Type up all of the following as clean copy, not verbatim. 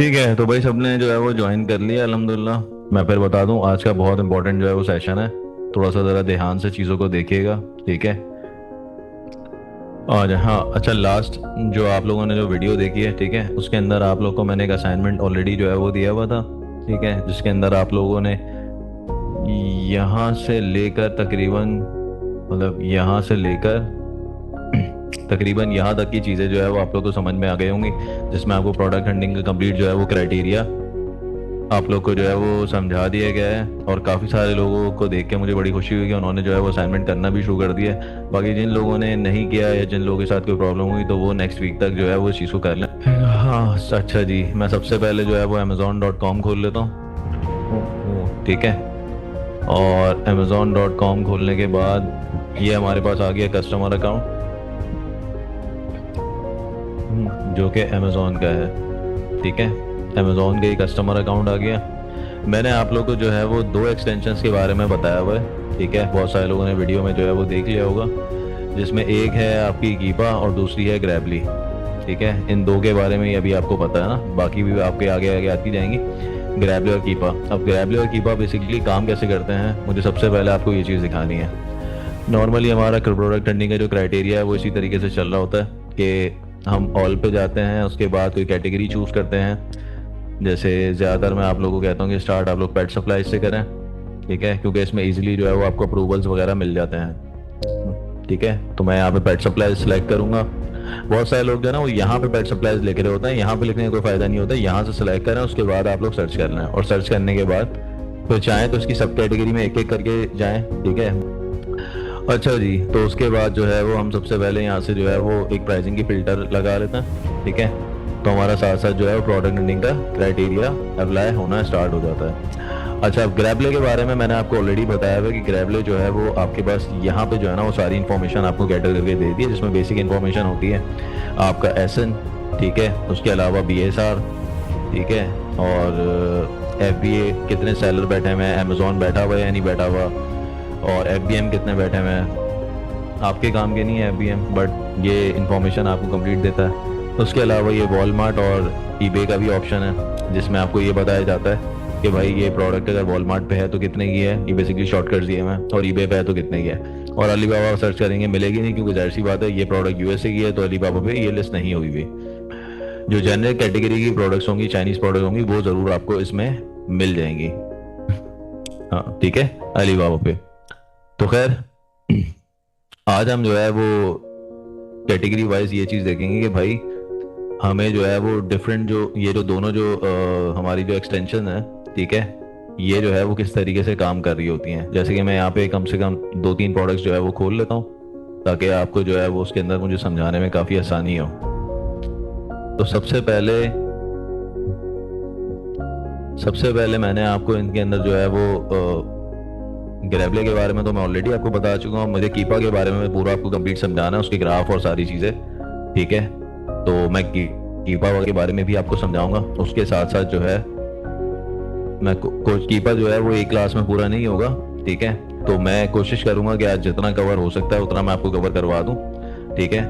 ठीक है, तो भाई सबने जो है वो ज्वाइन कर लिया अल्हम्दुलिल्लाह। मैं फिर बता दूं, आज का बहुत इंपॉर्टेंट जो है वो सेशन है। थोड़ा सा ज़रा ध्यान से चीज़ों को देखिएगा। ठीक है। और हाँ, अच्छा, लास्ट जो आप लोगों ने जो वीडियो देखी है, ठीक है, उसके अंदर आप लोग को मैंने एक असाइनमेंट ऑलरेडी जो है वो दिया हुआ था। ठीक है, जिसके अंदर आप लोगों ने यहाँ से लेकर तकरीबन, मतलब यहाँ से लेकर तकरीबन यहाँ तक की चीज़ें जो है वो आप लोग को समझ में आ गई होंगी, जिसमें आपको प्रोडक्ट हंटिंग का कंप्लीट जो है वो क्राइटेरिया आप लोग को जो है वो समझा दिया गया है। और काफ़ी सारे लोगों को देख के मुझे बड़ी खुशी हुई कि उन्होंने जो है वो असाइनमेंट करना भी शुरू कर दिया है। बाकी जिन लोगों ने नहीं किया या जिन लोगों के साथ कोई प्रॉब्लम हुई तो वो नेक्स्ट वीक तक जो है वो इस चीज़ को कर लें। हाँ, अच्छा जी, मैं सबसे पहले जो है वो Amazon.com खोल लेता हूँ। ठीक है, और Amazon.com खोलने के बाद ये हमारे पास आ गया कस्टमर अकाउंट, जो कि अमेज़ोन का है। ठीक है, अमेज़ोन का ही कस्टमर अकाउंट आ गया। मैंने आप लोग को जो है वो दो एक्सटेंशंस के बारे में बताया हुआ है। ठीक है, बहुत सारे लोगों ने वीडियो में जो है वो देख लिया होगा, जिसमें एक है आपकी कीपा और दूसरी है ग्रैबली। ठीक है, इन दो के बारे में ही अभी आपको पता है ना, बाकी भी आपके आगे आगे आती जाएंगी। ग्रैबली और कीपा, अब ग्रैबली और कीपा बेसिकली काम कैसे करते हैं, मुझे सबसे पहले आपको ये चीज़ दिखानी है। नॉर्मली हमारा प्रोडक्ट हंटिंग का जो क्राइटेरिया है वो इसी तरीके से चल रहा होता है कि हम ऑल पे जाते हैं, उसके बाद कोई कैटेगरी चूज करते हैं। जैसे ज़्यादातर मैं आप लोगों को कहता हूँ कि स्टार्ट आप लोग पेट सप्लाई से करें। ठीक है, क्योंकि इसमें इजीली जो है वो आपको अप्रूवल्स वगैरह मिल जाते हैं। ठीक है, तो मैं यहाँ पे पेट सप्लाई सेलेक्ट करूंगा। बहुत सारे लोग जो है ना वो यहाँ पे पेट सप्लाईज लेके होते हैं, यहाँ पे लिखने का कोई फायदा नहीं होता। यहाँ से सिलेक्ट करें, उसके बाद आप लोग सर्च कर लें, और सर्च करने के बाद फिर चाहें तो इसकी सब कैटेगरी में एक एक करके जाएं। ठीक है, अच्छा जी, तो उसके बाद जो है वो हम सबसे पहले यहाँ से जो है वो एक प्राइसिंग की फिल्टर लगा लेते हैं। ठीक है, तो हमारा साथ साथ जो है वो प्रोडक्ट हंटिंग का क्राइटेरिया अप्लाई होना स्टार्ट हो जाता है। अच्छा, अब ग्रैबले के बारे में मैंने आपको ऑलरेडी बताया हुआ कि ग्रैबले जो है वो आपके पास यहाँ पे जो है ना वो सारी इन्फॉर्मेशन आपको गैदर करके दे दी है, जिसमें बेसिक इन्फॉर्मेशन होती है आपका SN। ठीक है, उसके अलावा BSR। ठीक है, और FBA कितने सेलर बैठे हुए हैं, अमेजोन बैठा हुआ है या नहीं बैठा हुआ, और FBM कितने बैठे हुए हैं। आपके काम के नहीं है FBM, बट ये इन्फॉर्मेशन आपको कंप्लीट देता है। उसके अलावा ये वॉलमार्ट और eBay का भी ऑप्शन है, जिसमें आपको ये बताया जाता है कि भाई ये प्रोडक्ट अगर वॉलमार्ट पे है तो कितने की है, ये बेसिकली शॉर्टकट्स दिए हुए हैं, और eBay पे है तो कितने की है। और अलीबाबा सर्च करेंगे मिलेगी नहीं, क्योंकि जाहिर सी बात है ये प्रोडक्ट USA की है, तो अलीबाबा पे ये लिस्ट नहीं हुई हुई। जो जनरल कैटेगरी की प्रोडक्ट्स होंगी, चाइनीज प्रोडक्ट होंगी, वो जरूर आपको इसमें मिल जाएंगी। हाँ, ठीक है, अलीबाबा पे। तो खैर, आज हम जो है वो कैटेगरी वाइज ये चीज़ देखेंगे कि भाई हमें जो है वो डिफरेंट जो ये जो दोनों जो हमारी जो एक्सटेंशन है, ठीक है, ये जो है वो किस तरीके से काम कर रही होती हैं। जैसे कि मैं यहाँ पे कम से कम 2-3 प्रोडक्ट्स जो है वो खोल लेता हूँ, ताकि आपको जो है वो उसके अंदर मुझे समझाने में काफ़ी आसानी हो। तो सबसे पहले मैंने आपको इनके अंदर जो है वो ग्रैबले के बारे में तो मैं ऑलरेडी आपको बता चुका हूँ। मुझे कीपा के बारे में पूरा आपको कंप्लीट समझाना है, उसके ग्राफ और सारी चीज़ें। ठीक है, तो मैं कीपा के बारे में भी आपको समझाऊंगा। उसके साथ साथ जो है मैं कीपा जो है वो एक क्लास में पूरा नहीं होगा। ठीक है, तो मैं कोशिश करूंगा कि आज जितना कवर हो सकता है उतना मैं आपको कवर करवा दूं। ठीक है,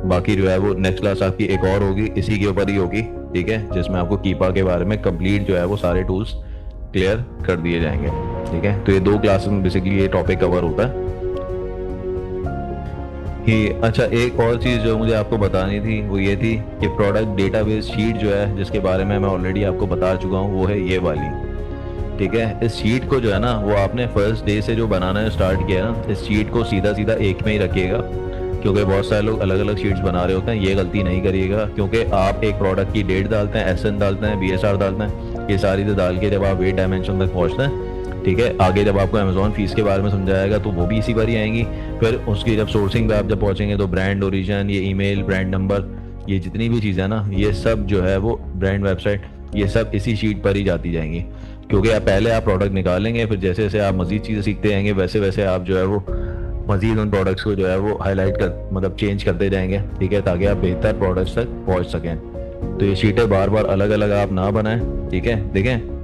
बाकी जो है वो नेक्स्ट क्लास आपकी एक और होगी, इसी के ऊपर ही होगी। ठीक है, जिसमें आपको कीपा के बारे में कंप्लीट जो है वो सारे टूल्स क्लियर कर दिए जाएंगे। ठीक है, तो ये 2 क्लासेस में बेसिकली ये टॉपिक कवर होता है कि अच्छा, एक और चीज़ जो मुझे आपको बतानी थी वो ये थी कि प्रोडक्ट डेटाबेस शीट जो है, जिसके बारे में मैं ऑलरेडी आपको बता चुका हूँ, वो है ये वाली। ठीक है, इस शीट को जो है ना वो आपने फर्स्ट डे से जो बनाना स्टार्ट किया ना, इस शीट को सीधा सीधा एक में ही रखिएगा, क्योंकि बहुत सारे लोग अलग अलग शीट्स बना रहे होते हैं। ये गलती नहीं करिएगा, क्योंकि आप एक प्रोडक्ट की डेट डालते हैं, SN डालते हैं, BSR डालते हैं, ये सारी चीज़ डाल के जब आप वेट डायमेंशन तक पहुँचते हैं, ठीक है, आगे जब आपको अमेजोन फीस के बारे में समझाएगा तो वो भी इसी पर ही आएंगी। फिर उसकी जब सोर्सिंग पे आप जब पहुंचेंगे तो ब्रांड ओरिजिन, ये ईमेल, ब्रांड नंबर, ये जितनी भी चीज़ें ना, ये सब जो है वो ब्रांड वेबसाइट, ये सब इसी शीट पर ही जाती जाएंगी। क्योंकि आप पहले आप प्रोडक्ट निकालेंगे, फिर जैसे जैसे आप मजीद चीज़ें सीखते जाएंगे, वैसे वैसे आप जो है वो मजीद उन प्रोडक्ट्स को जो है वो हाईलाइट कर, मतलब चेंज करते जाएंगे। ठीक है, ताकि आप बेहतर प्रोडक्ट्स तक पहुँच सकें। तो ये शीटें बार बार अलग अलग आप ना बनाएं। ठीक है, देखें,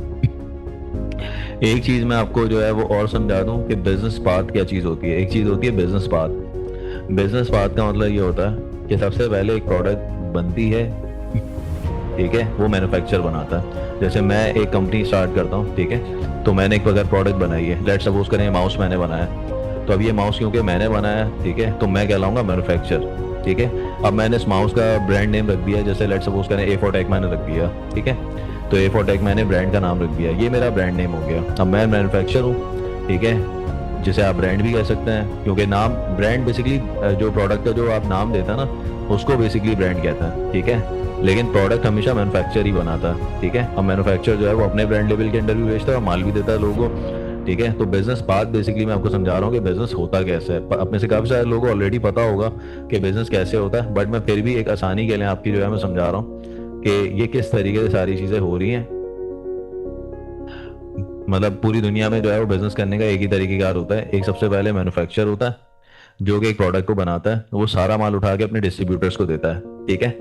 एक चीज मैं आपको जो है वो और समझा दूं कि बिजनेस पाथ क्या चीज होती है। एक चीज होती है बिजनेस पाथ। बिजनेस पाथ का मतलब ये होता है कि सबसे पहले एक प्रोडक्ट बनती है, ठीक है, वो मैन्युफैक्चर बनाता है। जैसे मैं एक कंपनी स्टार्ट करता हूँ, ठीक है, तो मैंने एक अगर प्रोडक्ट बनाई है, लेट्स सपोज करें माउस मैंने बनाया, तो अब ये माउस क्योंकि मैंने बनाया, ठीक है, तो मैं कहलाऊंगा मैन्युफैक्चर, ठीक है। अब मैंने इस माउस का ब्रांड नेम रख दिया, जैसे लेट्स सपोज करें A4 टेक मैंने रख दिया, ठीक है, तो A4 टेक मैंने ब्रांड का नाम रख दिया, ये मेरा ब्रांड नेम हो गया। अब मैं मैन्युफैक्चर हूँ, ठीक है, जिसे आप ब्रांड भी कह सकते हैं, क्योंकि नाम ब्रांड बेसिकली जो प्रोडक्ट का जो आप नाम देता है ना, उसको बेसिकली ब्रांड कहता है, ठीक है, लेकिन प्रोडक्ट हमेशा मैन्युफैक्चर ही बनाता है, ठीक है। अब मैन्युफैक्चर जो है वो अपने ब्रांड लेवल के अंडर भी बेचता है और माल भी देता है लोगों को, ठीक है। तो बिजनेस बात बेसिकली मैं आपको समझा रहा हूँ कि बिजनेस होता कैसे है। अपने से काफी सारे लोगों को ऑलरेडी पता होगा कि बिजनेस कैसे होता है, बट मैं फिर भी एक आसानी के लिए आपकी जो है मैं समझा रहा हूँ कि ये किस तरीके से सारी चीजें हो रही हैं। मतलब पूरी दुनिया में जो है वो बिजनेस करने का एक ही तरीकेकार होता है। एक सबसे पहले मैन्युफैक्चर होता है जो कि एक प्रोडक्ट को बनाता है, वो सारा माल उठा के अपने डिस्ट्रीब्यूटर्स को देता है, ठीक है।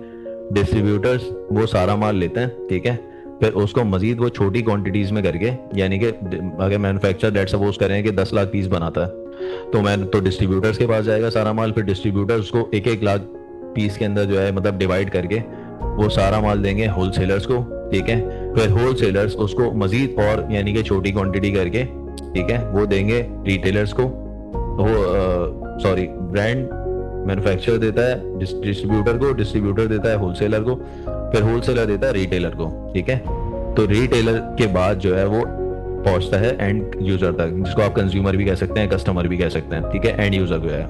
डिस्ट्रीब्यूटर्स वो सारा माल लेते हैं, ठीक है, फिर उसको मजीद वो छोटी क्वांटिटीज में करके, यानी कि अगर मैन्युफैक्चर लेट्स सपोज करें कि 10 लाख पीस बनाता है, तो डिस्ट्रीब्यूटर्स के पास जाएगा सारा माल, फिर डिस्ट्रीब्यूटर्स उसको 1-1 लाख पीस के अंदर जो है मतलब डिवाइड करके वो सारा माल देंगे होलसेलर्स को, ठीक है। फिर होलसेलर्स उसको मजीद और यानी कि छोटी क्वांटिटी करके, ठीक है, वो देंगे रिटेलर्स को, वो सॉरी ब्रांड मैन्युफैक्चर देता है डिस्ट्रीब्यूटर को, डिस्ट्रीब्यूटर देता है होलसेलर को, फिर होलसेलर देता है रिटेलर को, ठीक है। तो रिटेलर के बाद जो है वो पहुंचता है एंड यूजर तक, जिसको आप कंज्यूमर भी कह सकते हैं, कस्टमर भी कह सकते हैं, ठीक है, एंड यूजर जो है।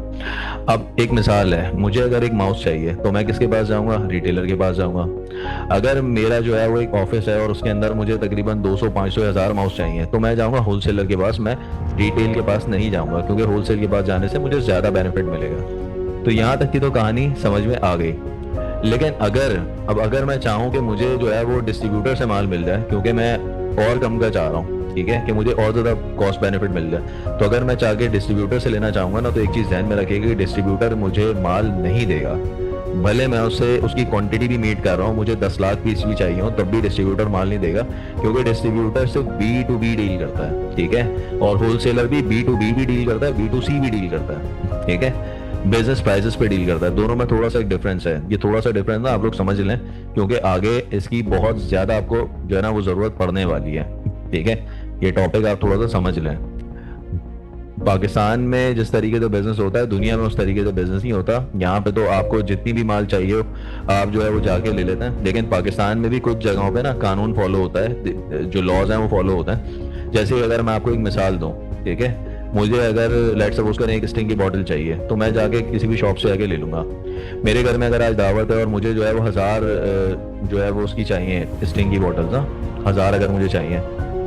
अब एक मिसाल है, मुझे अगर एक माउस चाहिए तो मैं किसके पास जाऊंगा? रिटेलर के पास जाऊंगा। अगर मेरा जो है वो एक ऑफिस है और उसके अंदर मुझे तकरीबन 200, 500, 1000 माउस चाहिए, तो मैं जाऊंगा होलसेलर के पास, मैं रिटेल के पास नहीं जाऊंगा, क्योंकि होलसेल के पास जाने से मुझे ज्यादा बेनिफिट मिलेगा। तो यहाँ तक की तो कहानी समझ में आ गई। लेकिन अगर मैं चाहूँ कि मुझे जो है वो डिस्ट्रीब्यूटर से माल मिल जाए, क्योंकि मैं और कम का चाह रहा हूँ, ठीक है, कि मुझे और ज्यादा कॉस्ट बेनिफिट मिल जाए, तो अगर मैं चाह के डिस्ट्रीब्यूटर से लेना चाहूंगा ना, तो एक चीज ध्यान में रखिएगा कि डिस्ट्रीब्यूटर मुझे माल नहीं देगा। भले मैं उससे उसकी क्वांटिटी भी मीट कर रहा हूँ, मुझे 10 लाख पीस भी चाहिए हो, तब भी डिस्ट्रीब्यूटर माल नहीं देगा, क्योंकि डिस्ट्रीब्यूटर सिर्फ B2B डील करता है, ठीक है, और होलसेलर भी B2B भी डील करता है, B2C भी डील करता है, ठीक है। बिजनेस प्राइसेस पे डील करता है। दोनों में थोड़ा सा एक डिफरेंस है। ये थोड़ा सा डिफरेंस ना आप लोग समझ लें, क्योंकि आगे इसकी बहुत ज्यादा आपको जो है ना वो जरूरत पड़ने वाली है, ठीक है। ये टॉपिक आप थोड़ा सा समझ लें। पाकिस्तान में जिस तरीके से बिजनेस होता है, दुनिया में उस तरीके से बिजनेस नहीं होता। यहाँ पे तो आपको जितनी भी माल चाहिए हो आप जो है वो जाके ले लेते हैं, लेकिन पाकिस्तान में भी कुछ जगहों पे ना कानून फॉलो होता है, जो लॉज हैं वो फॉलो होता है। जैसे अगर मैं आपको एक मिसाल दूं, ठीक है, मुझे अगर लेट्स सपोज करें एक स्टिंग की बॉटल चाहिए, तो मैं जाके किसी भी शॉप से जाके ले लूंगा। मेरे घर में अगर आज दावत है और मुझे जो है वो 1000 जो है वो उसकी चाहिए स्टिंग की बॉटल्स ना, 1000 अगर मुझे चाहिए,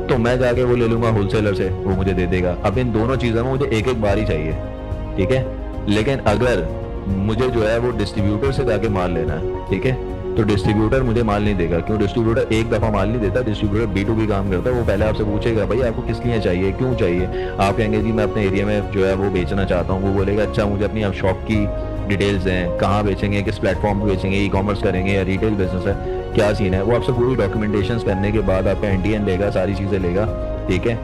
तो मैं जाके वो ले लूंगा होलसेलर से, वो मुझे दे देगा। अब इन दोनों चीजों में मुझे एक एक बार ही चाहिए, ठीक है। लेकिन अगर मुझे जो है वो डिस्ट्रीब्यूटर से जाके माल लेना है, ठीक है, तो डिस्ट्रीब्यूटर मुझे माल नहीं देगा। क्यों? डिस्ट्रीब्यूटर एक दफा माल नहीं देता। डिस्ट्रीब्यूटर B2B काम करता है। वो पहले आपसे पूछेगा भाई आपको किस लिए चाहिए, क्यों चाहिए। आप कहेंगे जी मैं अपने एरिया में जो है वो बेचना चाहता हूँ। वो बोलेगा अच्छा मुझे अपनी आप शॉप की डिटेल्स हैं, कहाँ बेचेंगे, किस प्लेटफॉर्म पे बेचेंगे, ई-कॉमर्स करेंगे या रिटेल बिजनेस है, क्या सीन है। वो आपसे पूरी डॉक्यूमेंटेशन करने के बाद आपका NTN लेगा, सारी चीजें लेगा, ठीक है,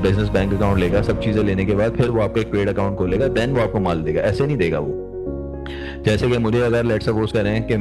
बिजनेस बैंक अकाउंट लेगा, सब चीजें लेने के बाद फिर वो आपका एक ट्रेड अकाउंट खोलेगा, देन वो आपको माल देगा। ऐसे नहीं देगा वो। जैसे कि मुझे अगर लेट्स सपोज करें कि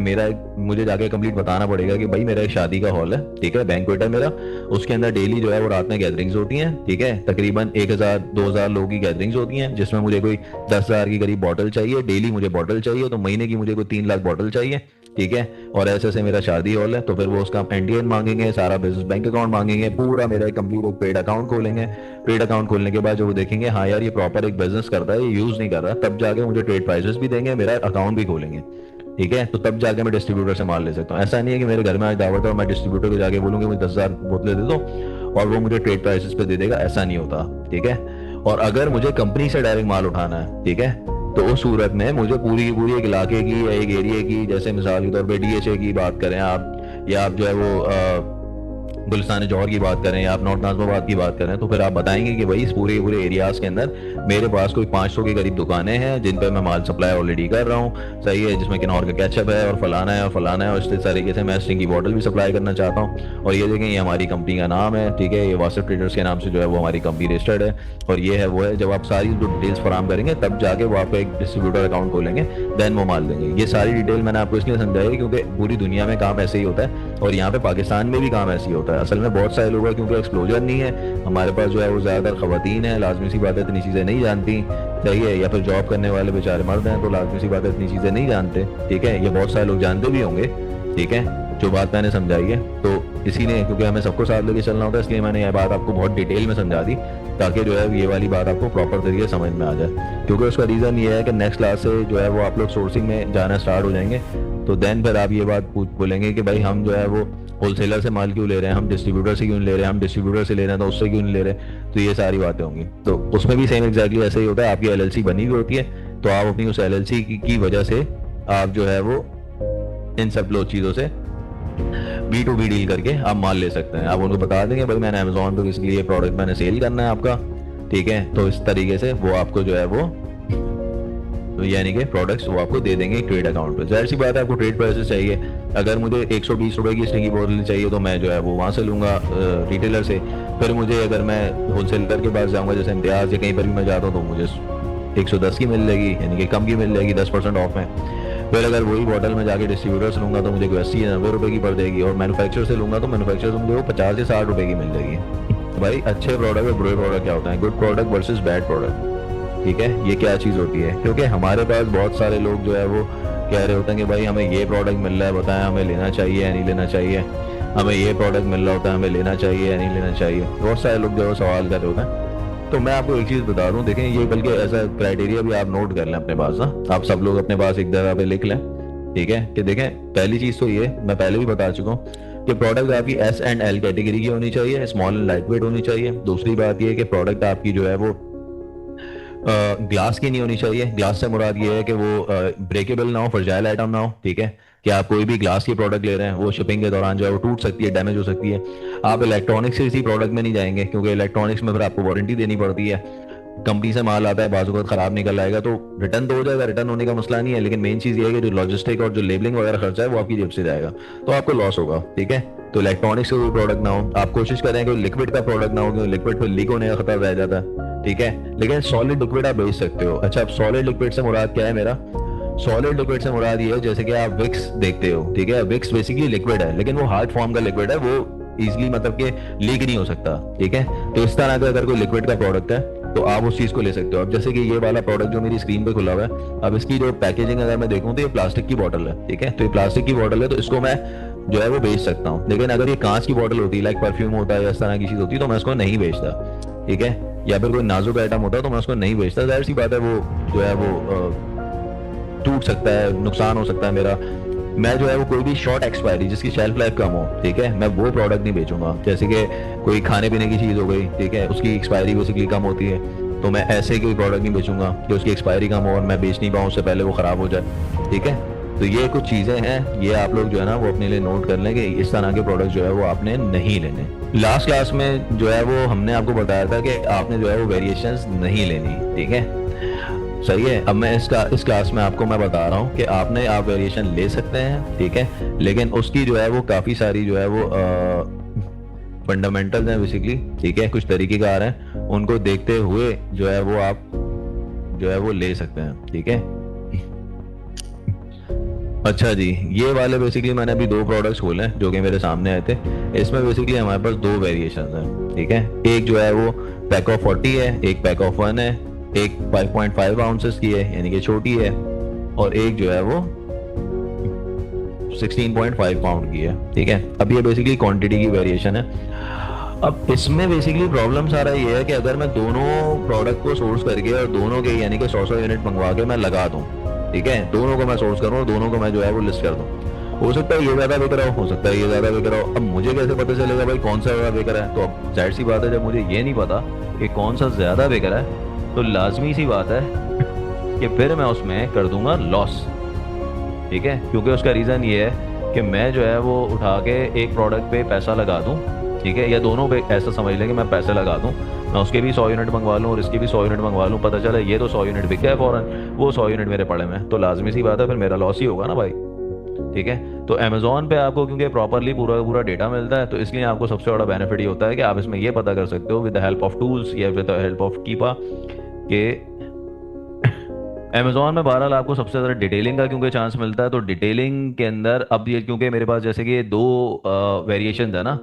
मुझे जाके कंप्लीट बताना पड़ेगा कि भाई मेरा एक शादी का हॉल है, ठीक है, बैंक्वेट है मेरा, उसके अंदर डेली जो है वो रात में गैदरिंग्स होती हैं, ठीक है, तकरीबन 1000-2000 लोगों की गैदरिंग्स होती हैं, जिसमें मुझे कोई 10,000 की करीब बॉटल चाहिए, डेली मुझे बॉटल चाहिए, तो महीने की मुझे कोई 3 लाख बॉटल चाहिए, ठीक है। और ऐसे से मेरा शादी हॉल है, तो फिर वो उसका NTN मांगेंगे, सारा बिजनेस बैंक अकाउंट मांगेंगे, पूरा मेरा कंप्लीट एक पेड अकाउंट खोलेंगे। पेड अकाउंट खोलने के बाद जो वो देखेंगे हाँ यार ये प्रॉपर एक बिजनेस करता है, ये यूज नहीं कर रहा, तब जाके मुझे ट्रेड प्राइसेस भी देंगे, मेरा अकाउंट भी खोलेंगे, ठीक है। तो तब जाके मैं डिस्ट्रीब्यूटर से माल ले सकता हूँ। ऐसा नहीं है कि मेरे घर में आज दावत है और मैं डिस्ट्रीब्यूटर को जाके बोलूंगी मुझे 10,000 बोतलें दे दो और वो मुझे ट्रेड प्राइसेस पे दे देगा, ऐसा नहीं होता, ठीक है। और अगर मुझे कंपनी से डायरेक्ट माल उठाना है, ठीक है, तो उस सूरत में मुझे पूरी की पूरी एक इलाके की या एक एरिया की, जैसे मिसाल के तौर पे DHA की बात करें आप, या आप जो है वो गुलिस्तान जौहर की बात करें या आप नॉर्थ नाज़िमाबाद की बात करें, तो फिर आप बताएंगे कि भाई इस पूरे पूरे एरियाज के अंदर मेरे पास कोई 500 के करीब दुकानें हैं जिन पे मैं माल सप्लाई ऑलरेडी कर रहा हूँ, सही है, जिसमें किन्नौर का केचप है और फलाना है और फलाना है, और इस तरीके से मैं स्टिंग की बॉटल भी सप्लाई करना चाहता हूँ। और ये देखें, ये हमारी कंपनी का नाम है, ठीक है, ये वासिफ ट्रेडर्स के नाम से जो है वो हमारी कंपनी रजिस्टर्ड है, और ये है वो है। जब आप सारी जो डिटेल्स फराम करेंगे तब जाके वो आपको एक डिस्ट्रीब्यूटर अकाउंट खोलेंगे, देन वो माल देंगे। ये सारी डिटेल मैंने आपको इसलिए समझाई है क्योंकि पूरी दुनिया में काम ऐसे ही होता है और यहाँ पे पाकिस्तान में भी काम ऐसे ही होता है। असल में बहुत सारे लोग हैं, क्योंकि एक्सप्लोजर नहीं है हमारे पास, जो है वो ज़्यादातर खवातीन है, लाजमी सी बात है इतनी चीज़ें नहीं जानती, सही है, या फिर जॉब करने वाले बेचारे मर्द हैं तो लाजमी सी बात है इतनी चीज़ें नहीं जानते, ठीक है। ये बहुत सारे लोग जानते भी होंगे, ठीक है, जो बात मैंने समझाई है। तो इसीलिए क्योंकि हमें सबको साथ लेके चलना होता है, इसलिए मैंने यह बात आपको बहुत डिटेल में समझा दी, ताकि जो है ये वाली बात आपको प्रॉपर तरीके से समझ में आ जाए। क्योंकि उसका रीज़न ये है कि नेक्स्ट क्लास से जो है वो आप लोग सोर्सिंग में जाना स्टार्ट हो जाएंगे, तो देन फिर आप ये बात बोलेंगे कि भाई हम जो है वो होलसेलर से माल क्यों ले रहे हैं, हम डिस्ट्रीब्यूटर से क्यों नहीं ले रहे हैं, हम डिस्ट्रीब्यूटर से ले रहे हैं तो उससे क्यों नहीं ले रहे। तो ये सारी बातें होंगी। तो उसमें भी सेम एग्जैक्टली ऐसे ही होता है। आपकी एलएलसी बनी हुई होती है, तो आप अपनी उस एलएलसी की वजह से आप जो है वो इन सब लोग चीज़ों से B2B डील करके आप माल ले सकते हैं। आप उनको बता देंगे भाई मैंने अमेजोन पे इसलिए ये प्रोडक्ट मैंने सेल करना है आपका, ठीक है, तो इस तरीके से वो आपको जो है वो यानी कि प्रोडक्ट्स वो आपको दे देंगे ट्रेड अकाउंट पे। जाहिर सी बात है आपको ट्रेड प्राइसेस चाहिए। अगर मुझे 120 रुपए की स्टिंग की बोतल चाहिए तो मैं जो है वो वहाँ से लूँगा रिटेलर से। फिर मुझे अगर मैं होलसेलर के पास जाऊँगा जैसे इम्तियाज़ या कहीं पर भी मैं जाता हूँ तो मुझे 110 की मिल जाएगी, यानी कि कम की मिल जाएगी 10% ऑफ में। फिर अगर वही बॉटल में जाके डिस्ट्रीब्यूटर से लूँगा तो मुझे 80 या 90 रुपये की पड़ जाएगी, और मैन्युफैक्चर से लूँगा तो मैन्युफैक्चर से मुझे वो 50 से 60 रुपये की मिल जाएगी। भाई अच्छे प्रोडक्ट और बुरे प्रोडक्ट क्या होता है, good product versus bad product, ठीक है, ये क्या चीज़ होती है। क्योंकि हमारे पास बहुत सारे लोग जो है वो कह रहे होते हैं कि भाई हमें ये प्रोडक्ट मिल रहा है, बताएं हमें लेना चाहिए या नहीं लेना चाहिए, हमें ये प्रोडक्ट मिल रहा होता है, हमें लेना चाहिए या नहीं लेना चाहिए। बहुत सारे लोग जो है सवाल कर रहे होते हैं। तो मैं आपको एक चीज़ बता दूं, देखें ये बल्कि ऐसा क्राइटेरिया भी आप नोट कर लें अपने पास ना, आप सब लोग अपने पास एक जगह पे लिख लें, ठीक है, कि देखें पहली चीज़ तो ये मैं पहले भी बता चुका हूँ कि प्रोडक्ट आपकी S&L कैटेगरी की होनी चाहिए, स्मॉल एंड लाइट वेट होनी चाहिए। दूसरी बात ये है कि प्रोडक्ट आपकी जो है वो ग्लास की नहीं होनी चाहिए। ग्लास से मुराद ये है कि वो ब्रेकेबल ना हो, फ्रजाइल आइटम ना हो, ठीक है, कि आप कोई भी ग्लास की प्रोडक्ट ले रहे हैं वो शिपिंग के दौरान जो है वो टूट सकती है, डैमेज हो सकती है। आप इलेक्ट्रॉनिक्स से इसी प्रोडक्ट में नहीं जाएंगे, क्योंकि इलेक्ट्रॉनिक्स में फिर आपको वारंटी देनी पड़ती है। कंपनी से माल आता है, बाजू का खराब निकल आएगा तो रिटर्न तो हो जाएगा, रिटर्न होने का मसला नहीं है, लेकिन मेन चीज़ ये है कि जो लॉजिस्टिक और जो लेबलिंग वगैरह खर्चा है वो आपकी जेब से जाएगा, तो आपको लॉस होगा, ठीक है। तो इलेक्ट्रॉनिक्स का कोई प्रोडक्ट ना हो, आप कोशिश करें कि लिक्विड का प्रोडक्ट ना हो, क्योंकि लिक्विड पर लीक होने का खतरा रह जाता है, ठीक है। लेकिन सॉलिड लिक्विड आप बेच सकते हो। अच्छा, अब सॉलिड लिक्विड से मुराद क्या है मेरा, सॉलिड लिक्विड से मुराद ये है जैसे कि आप विक्स देखते हो, ठीक है, विक्स बेसिकली लिक्विड है, लेकिन वो हार्ड फॉर्म का लिक्विड है, वो इजीली मतलब कि लीक नहीं हो सकता, ठीक है। तो इस तरह का अगर कोई लिक्विड का प्रोडक्ट है तो आप उस चीज को ले सकते हो। अब जैसे कि ये वाला प्रोडक्ट जो मेरी स्क्रीन पे खुला हुआ है, अब इसकी जो पैकेजिंग अगर मैं देखूं तो ये प्लास्टिक की बोतल है, ठीक है, तो ये प्लास्टिक की बोतल है, तो इसको मैं जो है वो बेच सकता हूँ। लेकिन अगर ये कांच की बोतल होती है, लाइक परफ्यूम होता है या इस तरह की चीज होती है, तो मैं उसको नहीं बेचता, ठीक है, या फिर कोई नाजुक आइटम होता है तो मैं उसको नहीं बेचता। जाहिर सी बात है वो जो है वो टूट सकता है, नुकसान हो सकता है मेरा। मैं जो है वो कोई भी शॉर्ट एक्सपायरी जिसकी शेल्फ लाइफ कम हो, ठीक है, मैं वो प्रोडक्ट नहीं बेचूंगा। जैसे कि कोई खाने पीने की चीज़ हो गई, ठीक है, उसकी एक्सपायरी बेसिकली कम होती है, तो मैं ऐसे कोई प्रोडक्ट नहीं बेचूंगा कि उसकी एक्सपायरी कम हो और मैं बेच नहीं पाऊँ उससे पहले वो ख़राब हो जाए, ठीक है। तो ये कुछ चीज़ें हैं, ये आप लोग जो है ना वो अपने लिए नोट कर लें कि इस तरह के प्रोडक्ट जो है वो आपने नहीं लेने। लास्ट क्लास में जो है वो हमने आपको बताया था कि आपने जो है वो वेरिएशंस नहीं लेनी, ठीक है, सही है। अब मैं इस क्लास में आपको मैं बता रहा हूँ कि आप वेरिएशन ले सकते हैं, ठीक है, लेकिन उसकी जो है वो काफ़ी सारी जो है वो फंडामेंटल्स हैं बेसिकली, ठीक है, कुछ तरीक़ेकार हैं, उनको देखते हुए जो है वो आप जो है वो ले सकते हैं, ठीक है। अच्छा जी, ये वाले बेसिकली मैंने अभी 2 प्रोडक्ट्स खोले हैं जो कि मेरे सामने आए थे। इसमें बेसिकली हमारे पास 2 वेरिएशन हैं, ठीक है, एक जो है वो पैक ऑफ 40 है, एक पैक ऑफ 1 है, एक 5.5 आउंसेस की है यानी कि छोटी है, और एक जो है वो 16.5 पाउंड की है, ठीक है। अब ये बेसिकली क्वांटिटी की वेरिएशन है। अब इसमें बेसिकली प्रॉब्लम सारा ये है कि अगर मैं दोनों प्रोडक्ट को सोर्स करके और दोनों के यानी कि 100 यूनिट मंगवा के मैं लगा दूं, ठीक है, दोनों को मैं सोर्स करूं और दोनों को मैं जो है वो लिस्ट कर दूं, हो सकता है ये ज्यादा बिक रहा हो सकता है ये ज्यादा बिक रहा हो। अब मुझे कैसे पता चलेगा भाई कौन सा ज्यादा बिक रहा है? तो अब जाहिर सी बात है, जब मुझे ये नहीं पता कि कौन सा ज्यादा बिक रहा है तो लाजमी सी बात है कि फिर मैं उसमें कर दूंगा लॉस, ठीक है, क्योंकि उसका रीज़न ये है कि मैं जो है वो उठा के एक प्रोडक्ट पे पैसा लगा दूं, ठीक है, या दोनों पे ऐसा समझ लें कि मैं पैसे लगा दूं, मैं उसके भी 100 यूनिट मंगवा लूँ और इसकी भी 100 यूनिट मंगवा लूँ, पता चला ये तो 100 यूनिट बिक गया फ़ौरन, वो 100 यूनिट मेरे पड़े में, तो लाजमी सी बात है फिर मेरा लॉस ही होगा ना भाई। ठीक है, तो अमेजोन पे आपको क्योंकि प्रॉपरली पूरा का पूरा डेटा मिलता है, तो इसलिए आपको सबसे बड़ा बेनिफिट ये होता है कि आप इसमें ये पता कर सकते हो with the help of tools या विद द हेल्प ऑफ कीपा कि अमेजोन में बहरहाल आपको सबसे ज़्यादा डिटेलिंग का क्योंकि चांस मिलता है। तो डिटेलिंग के अंदर अब ये क्योंकि मेरे पास जैसे कि ये दो वेरिएशन है ना,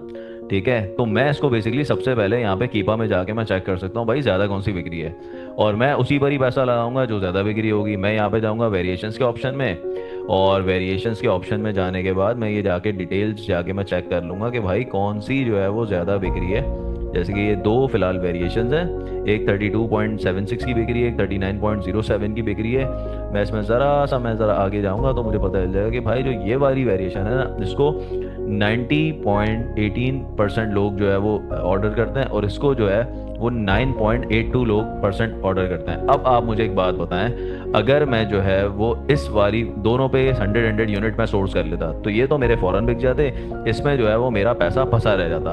ठीक है, तो मैं इसको बेसिकली सबसे पहले यहाँ पे कीपा में जाके मैं चेक कर सकता हूँ भाई ज़्यादा कौन सी बिक्री है, और मैं उसी पर ही पैसा लगाऊंगा जो ज़्यादा बिक्री होगी। मैं यहाँ पे जाऊँगा वेरिएशंस के ऑप्शन में, और वेरिएशंस के ऑप्शन में जाने के बाद मैं ये जाके डिटेल्स जाके मैं चेक कर लूँगा कि भाई कौन सी जो है वो ज़्यादा बिक्री है। जैसे कि ये दो फिलहाल वेरिएशंस हैं, एक 32.76 की बिक्री है, एक 39.07 की बिक्री है। मैं इसमें ज़रा आगे जाऊंगा तो मुझे पता चल जाएगा कि भाई जो ये वाली वेरिएशन है ना, जिसको 90.18% लोग जो है वो ऑर्डर करते हैं, और इसको जो है वो 9.82 लोग % ऑर्डर करते हैं। अब आप मुझे एक बात बताएं, अगर मैं जो है वो इस वाली दोनों पे 100 यूनिट में सोर्स कर लेता तो ये तो मेरे फ़ौरन बिक जाते, इसमें जो है वो मेरा पैसा फंसा रह जाता।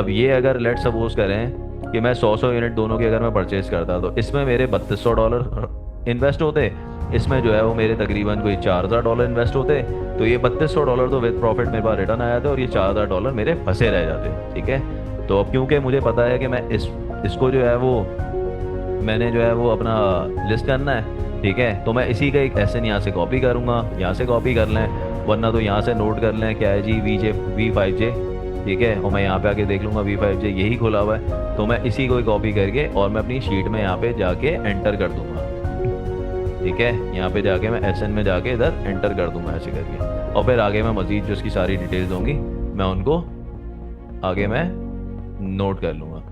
अब ये अगर लेट सपोज करें कि मैं 100 यूनिट दोनों की अगर मैं परचेज करता तो इसमें मेरे $3200 इन्वेस्ट होते, इसमें जो है वो मेरे तकरीबन कोई $4000 इन्वेस्ट होते, तो ये $3200 तो विद प्रॉफिट मेरे पास रिटर्न आ जाते और ये $4000 मेरे फंसे रह जाते। ठीक है, तो अब क्योंकि मुझे पता है कि मैं इसको जो है वो मैंने जो है वो अपना लिस्ट करना है, ठीक है, तो मैं इसी का एक एसएन यहाँ से कॉपी करूँगा, यहाँ से कॉपी कर लें, वरना तो यहाँ से नोट कर लें क्या है जी V5J, ठीक है, और मैं यहाँ पे आके देख लूँगा V5J यही खुला हुआ है, तो मैं इसी को ही कॉपी करके और मैं अपनी शीट में यहाँ पे जाके एंटर कर दूँगा। ठीक है, यहाँ पे जाके मैं एसएन में जाके इधर एंटर कर दूँगा ऐसे करके, और फिर आगे मैं मज़ीद जो इसकी सारी डिटेल्स होंगी मैं उनको आगे मैं नोट कर लूँगा।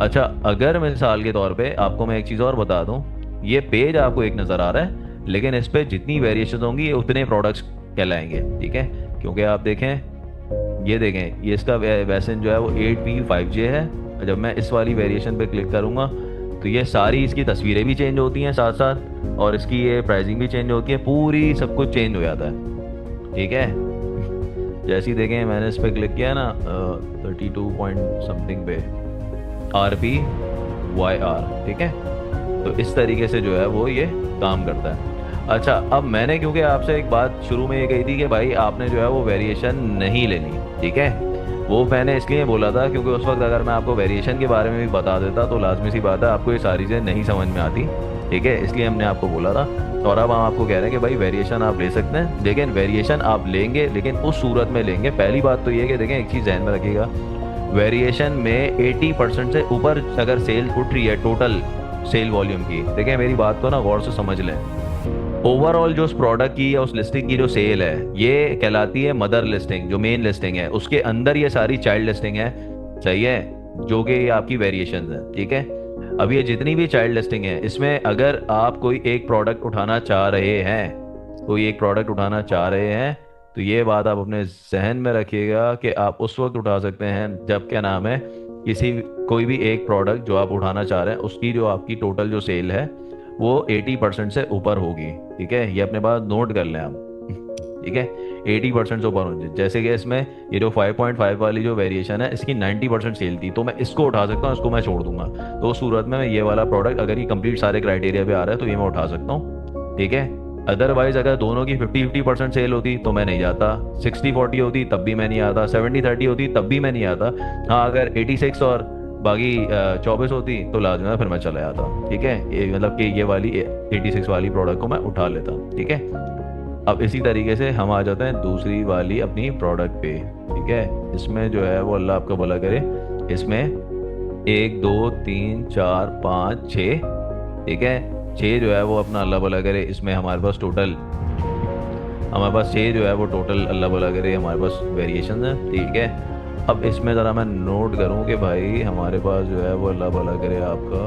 अच्छा, अगर मिसाल के तौर पे आपको मैं एक चीज़ और बता दूँ, ये पेज आपको एक नज़र आ रहा है, लेकिन इस पर जितनी वेरिएशन होंगी ये उतने प्रोडक्ट्स कहलाएंगे। ठीक है, क्योंकि आप देखें, ये देखें, ये इसका वैसन जो है वो 8V5J है। जब मैं इस वाली वेरिएशन पे क्लिक करूँगा तो ये सारी इसकी तस्वीरें भी चेंज होती हैं साथ साथ, और इसकी ये प्राइसिंग भी चेंज होती है, पूरी सब कुछ चेंज हो जाता है। ठीक है, जैसे ही देखें मैंने इस पर क्लिक किया ना 32 पॉइंट समथिंग पे RPYR, ठीक है, तो इस तरीके से जो है वो ये काम करता है। अच्छा, अब मैंने क्योंकि आपसे एक बात शुरू में ये कही थी कि भाई आपने जो है वो वेरिएशन नहीं लेनी, ठीक है, वो मैंने इसलिए बोला था क्योंकि उस वक्त अगर मैं आपको वेरिएशन के बारे में भी बता देता तो लाजमी सी बात है आपको ये सारी चीज़ें नहीं समझ में आती। ठीक है, इसलिए हमने आपको बोला था, और अब हम आपको कह रहे हैं कि भाई वेरिएशन आप ले सकते हैं, लेकिन वेरिएशन आप लेंगे लेकिन उस सूरत में लेंगे। पहली बात तो ये कि देखें, एक चीज़ ध्यान में रखिएगा, वेरिएशन में 80% से ऊपर अगर सेल उठ रही है टोटल सेल वॉल्यूम की, देखें मेरी बात को ना गौर से समझ लें, ओवरऑल जो उस प्रोडक्ट की या उस लिस्टिंग की जो सेल है ये कहलाती है मदर लिस्टिंग, जो मेन लिस्टिंग है, उसके अंदर ये सारी चाइल्ड लिस्टिंग है, सही है, जो कि आपकी वेरिएशन है। ठीक है, अब ये जितनी भी चाइल्ड लिस्टिंग है इसमें अगर आप कोई एक प्रोडक्ट उठाना चाह रहे हैं, कोई एक प्रोडक्ट उठाना चाह रहे हैं, तो ये बात आप अपने जहन में रखिएगा कि आप उस वक्त उठा सकते हैं जब क्या नाम है किसी कोई भी एक प्रोडक्ट जो आप उठाना चाह रहे हैं उसकी जो आपकी टोटल जो सेल है वो 80% से ऊपर होगी। ठीक है, ये अपने पास नोट कर लें आप। ठीक है, 80% से ऊपर होगी। जैसे कि इसमें ये जो 5.5 वाली जो वेरिएशन है इसकी 90% सेल थी, तो मैं इसको उठा सकता हूँ, इसको मैं छोड़ दूंगा, तो उस सूरत में मैं ये वाला प्रोडक्ट अगर ये कंप्लीट सारे क्राइटेरिया पे आ रहा है तो ये मैं उठा सकता हूँ। ठीक है, अदरवाइज अगर दोनों की 50-50% सेल होती तो मैं नहीं जाता, 60-40 होती तब भी मैं नहीं आता, 70-30 होती तब भी मैं नहीं आता। हाँ, अगर 86 और बाकी 24 होती तो लाजमी फिर मैं चला जाता। ठीक है, ये मतलब कि ये वाली 86 वाली प्रोडक्ट को मैं उठा लेता। ठीक है, अब इसी तरीके से हम आ जाते हैं दूसरी वाली अपनी प्रोडक्ट पे। ठीक है, इसमें जो है वो अल्लाह आपका भला करे, इसमें 1 2 3 4 5 6, ठीक है, 6 जो है वो अपना अल्लाह भला करे, इसमें हमारे पास 6 जो है वो टोटल अल्लाह भला करे हमारे पास वेरिएशन है। ठीक है, अब इसमें ज़रा मैं नोट करूं कि भाई हमारे पास जो है वो अल्लाह भला करे आपका,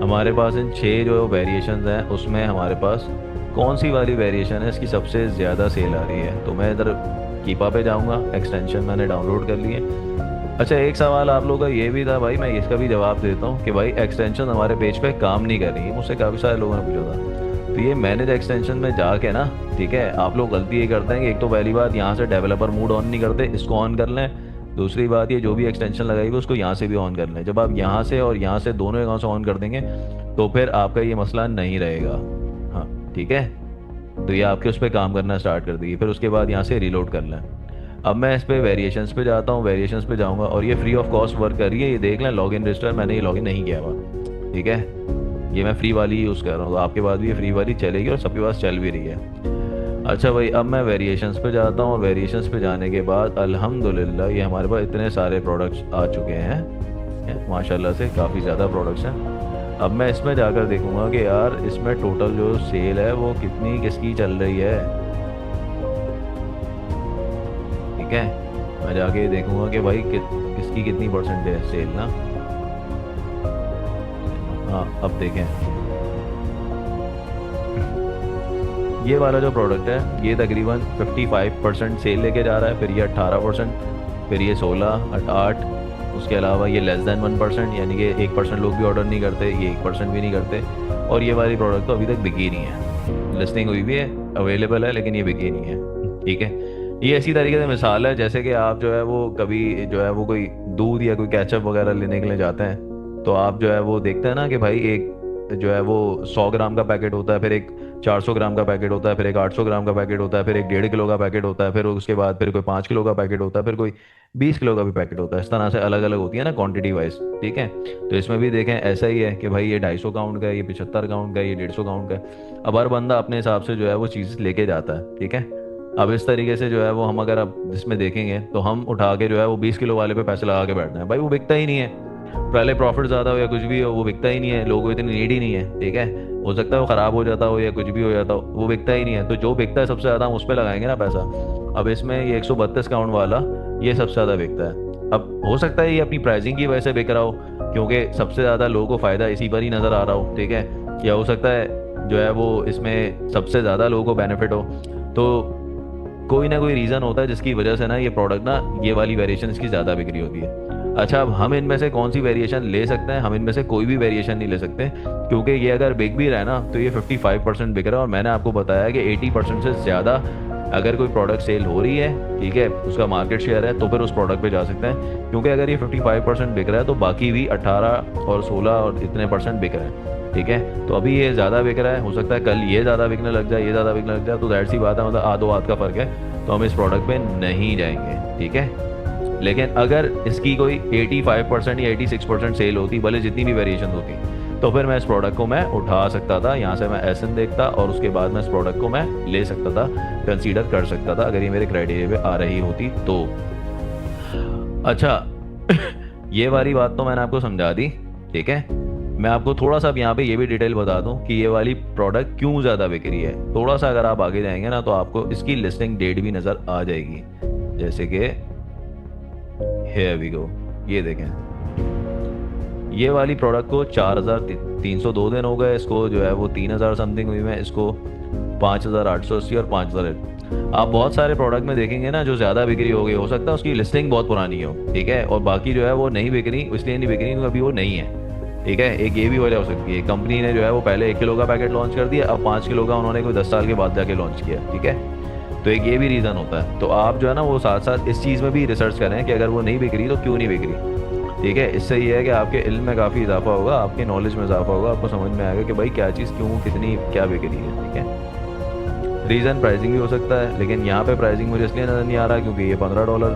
हमारे पास इन 6 जो वेरिएशंस हैं उसमें हमारे पास कौन सी वाली वेरिएशन है इसकी सबसे ज़्यादा सेल आ रही है। तो मैं इधर कीपा पे जाऊंगा, एक्सटेंशन मैंने डाउनलोड कर लिए। अच्छा, एक सवाल आप लोगों का ये भी था भाई, मैं इसका भी जवाब देता हूँ कि भाई एक्सटेंशन हमारे पेज पे काम नहीं कर रही है, मुझसे काफ़ी सारे लोगों ने पूछा था। तो ये मैनेज एक्सटेंशन में जाके ना, ठीक है, आप लोग गलती ये करते हैं कि एक तो पहली बात यहाँ से डेवलपर मोड ऑन नहीं करते, इसको ऑन कर लें, दूसरी बात, ये जो भी एक्सटेंशन लगाई हुई उसको यहाँ से भी ऑन कर लें। जब आप यहाँ से और यहाँ से दोनों अकाउंट से ऑन कर देंगे तो फिर आपका ये मसला नहीं रहेगा। हाँ ठीक है, तो ये आपके उस पर काम करना स्टार्ट कर देगी। फिर उसके बाद यहाँ से रीलोड कर लें। अब मैं इस पे वेरिएशंस पे जाता हूँ, वेरिएशंस पे जाऊँगा और ये फ्री ऑफ कॉस्ट वर्क कर रही है। ये देख लें, लॉगिन रजिस्टर मैंने ये लॉगिन नहीं किया हुआ, ठीक है। ये मैं फ्री वाली यूज़ कर रहा हूँ, तो आपके पास भी ये फ्री वाली चलेगी और सबके पास चल भी रही है। अच्छा भाई, अब मैं वेरिएशंस पे जाता हूँ और वेरिएशंस पे जाने के बाद अल्हम्दुलिल्लाह ये हमारे पास इतने सारे प्रोडक्ट्स आ चुके हैं माशाल्लाह से, काफ़ी ज़्यादा प्रोडक्ट्स हैं। अब मैं इसमें जाकर देखूंगा कि यार इसमें टोटल जो सेल है वो कितनी किसकी चल रही है, ठीक है। मैं जाके देखूंगा कि भाई किसकी कितनी परसेंट है सेल ना। हाँ अब देखें, ये वाला जो प्रोडक्ट है ये तकरीबन 55% सेल लेके जा रहा है, फिर ये 18%, फिर ये 16, 8, उसके अलावा ये लेस दैन 1%, यानी कि 1% लोग भी ऑर्डर नहीं करते, ये 1% भी नहीं करते। और ये वाली प्रोडक्ट तो अभी तक बिकी नहीं है, लिस्टिंग हुई भी है, अवेलेबल है, लेकिन ये बिकी नहीं है, ठीक है। ये इसी तरीके से मिसाल है जैसे कि आप जो है वो कभी जो है वो कोई दूध या कोई केचप वगैरह लेने के लिए जाते हैं, तो आप जो है वो देखते हैं ना कि भाई एक जो है वो 100 ग्राम का पैकेट होता है, फिर एक 400 ग्राम का पैकेट होता है, फिर एक 800 ग्राम का पैकेट होता है, फिर एक 1.5 किलो का पैकेट होता है, फिर उसके बाद फिर कोई 5 किलो का पैकेट होता है, फिर कोई 20 किलो का भी पैकेट होता है। इस तरह से अलग अलग होती है ना क्वांटिटी वाइज, ठीक है। तो इसमें भी देखें ऐसा ही है कि भाई ये 250 काउंट का है, ये 75 काउंट का है, ये 150 काउंट का है। अब हर बंदा अपने हिसाब से जो है वो चीज़ लेके जाता है, ठीक है। अब इस तरीके से जो है वो हम अगर अब इसमें देखेंगे तो हम उठा के जो है वो 20 किलो वाले पे पैसे लगा के बैठना है, भाई वो बिकता ही नहीं है। पहले प्रॉफिट ज़्यादा हो या कुछ भी हो, वो बिकता ही नहीं है, लोगों को इतनी नीड ही नहीं है, ठीक है। हो सकता है वो ख़राब हो जाता हो या कुछ भी हो जाता हो, वो बिकता ही नहीं है। तो जो बिकता है सबसे ज़्यादा हम उस पर लगाएंगे ना पैसा। अब इसमें ये 132 काउंट वाला ये सबसे ज़्यादा बिकता है। अब हो सकता है ये अपनी प्राइसिंग की वजह से बिक रहा हो, क्योंकि सबसे ज़्यादा लोगों को फ़ायदा इसी पर ही नज़र आ रहा हो, ठीक है। या हो सकता है जो है वो इसमें सबसे ज़्यादा लोगों को बेनिफिट हो। तो कोई ना कोई रीज़न होता है जिसकी वजह से ना ये प्रोडक्ट ना ये वाली वेरिएशन इसकी ज़्यादा बिक्री होती है। अच्छा, अब हम इनमें से कौन सी वेरिएशन ले सकते हैं? हम इनमें से कोई भी वेरिएशन नहीं ले सकते, क्योंकि ये अगर बिक भी रहा है ना तो ये 55% बिक रहा है। और मैंने आपको बताया कि 80% से ज़्यादा अगर कोई प्रोडक्ट सेल हो रही है, ठीक है, उसका मार्केट शेयर है, तो फिर उस प्रोडक्ट पे जा सकते हैं। क्योंकि अगर ये 55% बिक रहा है तो बाकी भी 18 और 16 और इतने % बिक रहे हैं, ठीक है। तो अभी ये ज़्यादा बिक रहा है, हो सकता है कल ये ज़्यादा बिकने लग जाए, ये ज़्यादा बिकने लग जाए, तो ज़ाहिर सी बात है मतलब आधो हाथ का फ़र्क है, तो हम इस प्रोडक्ट पे नहीं जाएंगे, ठीक है। लेकिन अगर इसकी कोई 85% या 86% सेल होती, भले जितनी भी वेरिएशन होती, तो फिर मैं इस प्रोडक्ट को मैं उठा सकता था, यहाँ से मैं एसएन देखता और उसके बाद मैं इस प्रोडक्ट को मैं ले सकता था, कंसीडर कर सकता था, अगर ये मेरे क्राइटेरिया पे आ रही होती तो। अच्छा ये वाली बात तो मैंने आपको समझा दी, ठीक है। मैं आपको थोड़ा सा अब यहाँ पे ये भी डिटेल बता दूं कि ये वाली प्रोडक्ट क्यों ज़्यादा बिक रही है। थोड़ा सा अगर आप आगे जाएंगे ना तो आपको इसकी लिस्टिंग डेट भी नज़र आ जाएगी, जैसे कि here we go, ये देखें, ये वाली प्रोडक्ट को 4,302 दिन हो गए, इसको जो है वो 3,000 समथिंग हुई है, इसको 5,880 और 5,000। आप बहुत सारे प्रोडक्ट में देखेंगे ना जो ज़्यादा बिक्री हो गई, हो सकता है उसकी लिस्टिंग बहुत पुरानी हो, ठीक है, और बाकी जो है वो नहीं बिक रही, इसलिए नहीं बिक रही क्योंकि अभी वो नहीं है, ठीक है। एक ये भी वजह हो सकती है, कंपनी ने जो है वो पहले 1 किलो का पैकेट लॉन्च कर दिया, अब 5 किलो का उन्होंने कोई 10 साल के बाद जाके लॉन्च किया, ठीक है। तो एक ये भी रीज़न होता है। तो आप जो है ना वो साथ साथ इस चीज़ में भी रिसर्च करें कि अगर वो नहीं बिक रही तो क्यों नहीं बिक रही, ठीक है। इससे ये है कि आपके इल्म में काफ़ी इजाफा होगा, आपके नॉलेज में इजाफा होगा, आपको समझ में आएगा कि भाई क्या चीज़ क्यों कितनी क्या बिक रही है, ठीक है। रीज़न प्राइसिंग भी हो सकता है, लेकिन यहाँ पे प्राइसिंग मुझे इसलिए नज़र नहीं आ रहा क्योंकि ये $15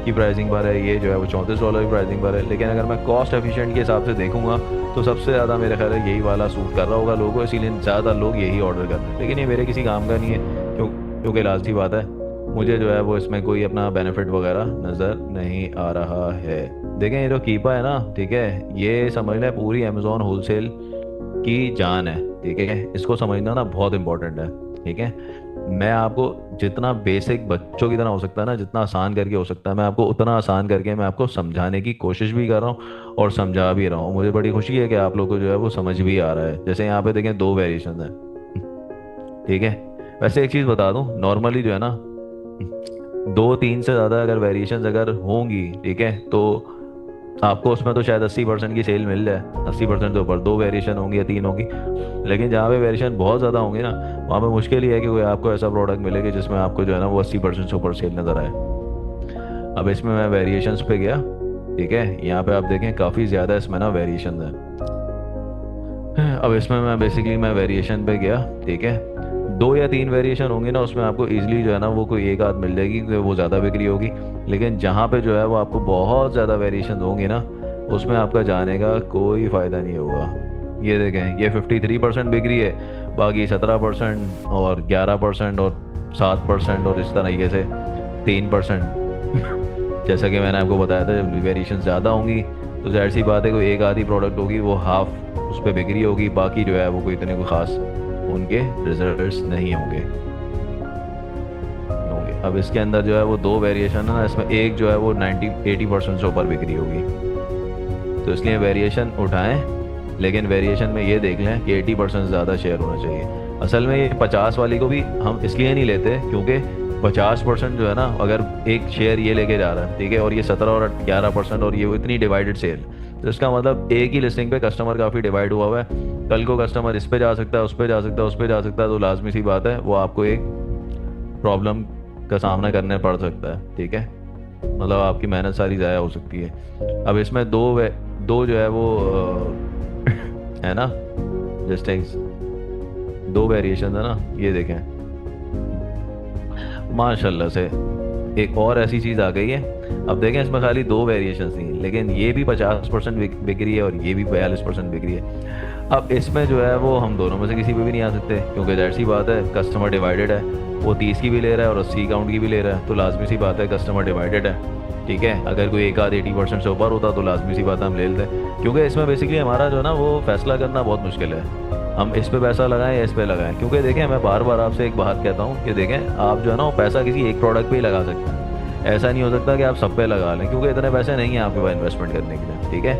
की प्राइसिंग पर है, ये जो है वो $34 की प्राइसिंग पर है। लेकिन अगर मैं कॉस्ट एफिशिएंट के हिसाब से देखूंगा तो सबसे ज़्यादा मेरे ख्याल है यही वाला सूट कर रहा होगा लोगों को, इसीलिए ज़्यादा लोग यही ऑर्डर कर रहे हैं। लेकिन ये मेरे किसी काम का नहीं है, क्योंकि लाजमी बात है मुझे जो है वो इसमें कोई अपना बेनिफिट वगैरह नज़र नहीं आ रहा है। देखें ये जो कीपा है ना, ठीक है, ये समझ लें पूरी अमेज़ॉन होलसेल की जान है, ठीक है। इसको समझना ना बहुत इंपॉर्टेंट है, ठीक है। मैं आपको जितना बेसिक बच्चों की तरह हो सकता है ना, जितना आसान करके हो सकता है, मैं आपको उतना आसान करके मैं आपको समझाने की कोशिश भी कर रहा हूँ और समझा भी रहा हूँ। मुझे बड़ी खुशी है कि आप लोग को जो है वो समझ भी आ रहा है। जैसे यहाँ पे देखें 2 वेरिएशन है, ठीक है। वैसे एक चीज़ बता दूँ, नॉर्मली जो है ना 2-3 से ज़्यादा अगर वेरिएशंस अगर होंगी, ठीक है, तो आपको उसमें तो शायद 80% की सेल मिल जाए, 80% से ऊपर 2 वेरिएशन होंगी या 3 होंगी। लेकिन जहाँ पे वेरिएशन बहुत ज़्यादा होंगी ना, वहाँ पे मुश्किल ही है कि कोई आपको ऐसा प्रोडक्ट मिले कि जिसमें आपको जो है ना वो 80% से ऊपर सेल नज़र आए। अब इसमें मैं वेरिएशंस पे गया, ठीक है, यहाँ पे आप देखें काफ़ी ज़्यादा इसमें ना वेरिएशन है। अब इसमें मैं वेरिएशन पे गया, ठीक है, 2 या 3 वेरिएशन होंगे ना, उसमें आपको इजीली जो है ना वो कोई एक आध मिल जाएगी क्योंकि वो ज़्यादा बिक्री होगी। लेकिन जहाँ पे जो है वो आपको बहुत ज़्यादा वेरिएशन होंगे ना, उसमें आपका जाने का कोई फ़ायदा नहीं होगा। ये देखें, ये 53% बिक्री है, बाकी 17% और 11% और 7% और इस तरीके से 3%। जैसा कि मैंने आपको बताया था, जब वेरिएशन ज़्यादा होंगी तो जाहिर सी बात है कोई एक आधी प्रोडक्ट होगी वो हाफ उस पर बिक्री होगी, बाकी जो है वो कोई इतने कोई ख़ास उनके रिजल्ट्स नहीं होंगे। अब इसके अंदर जो है वो 2 वेरिएशन है ना, इसमें एक जो है वो 90-80% से ऊपर बिक्री होगी, तो इसलिए वेरिएशन उठाएं, लेकिन वेरिएशन में ये देख लें कि 80% से ज़्यादा शेयर होना चाहिए। असल में ये 50 वाली को भी हम इसलिए नहीं लेते क्योंकि 50% जो है ना, अगर एक शेयर ये लेके जा रहा है, ठीक है, और ये 17 और 11% और ये इतनी डिवाइडेड सेल, तो इसका मतलब एक ही लिस्टिंग पे कस्टमर काफ़ी डिवाइड हुआ हुआ है। कल को कस्टमर इस पे जा सकता है, उस पे जा सकता है, उस पे जा सकता है, तो लाजमी सी बात है वो आपको एक प्रॉब्लम का सामना करने पड़ सकता है, ठीक है, मतलब आपकी मेहनत सारी ज़ाया हो सकती है। अब इसमें दो जो है वो है ना लिस्टिंग्स, 2 वेरिएशन है ना, ये देखें माशाल्लाह से एक और ऐसी चीज़ आ गई है। अब देखें इसमें खाली 2 वेरिएशन थी, लेकिन ये भी 50% बिक रही है और ये भी 42% बिक रही है। अब इसमें जो है वो हम दोनों में से किसी पे भी नहीं आ सकते क्योंकि जाहिर सी बात है कस्टमर डिवाइडेड है, वो 30 की भी ले रहा है और 80 काउंट की भी ले रहा है, तो लाजमी सी बात है कस्टमर डिवाइडेड है, ठीक है। अगर कोई एक आध 80% से ऊपर होता तो लाजमी सी बात है हम ले लेते, क्योंकि इसमें बेसिकली हमारा जो है ना वो फैसला करना बहुत मुश्किल है, हम इस पे पैसा लगाएं या इस पे लगाएं। क्योंकि देखें, मैं बार बार आपसे एक बात कहता हूँ कि देखें, आप जो है ना वो पैसा किसी एक प्रोडक्ट पे ही लगा सकते हैं, ऐसा नहीं हो सकता कि आप सब पे लगा लें, क्योंकि इतने पैसे नहीं हैं आपके पास इन्वेस्टमेंट करने के लिए, ठीक है।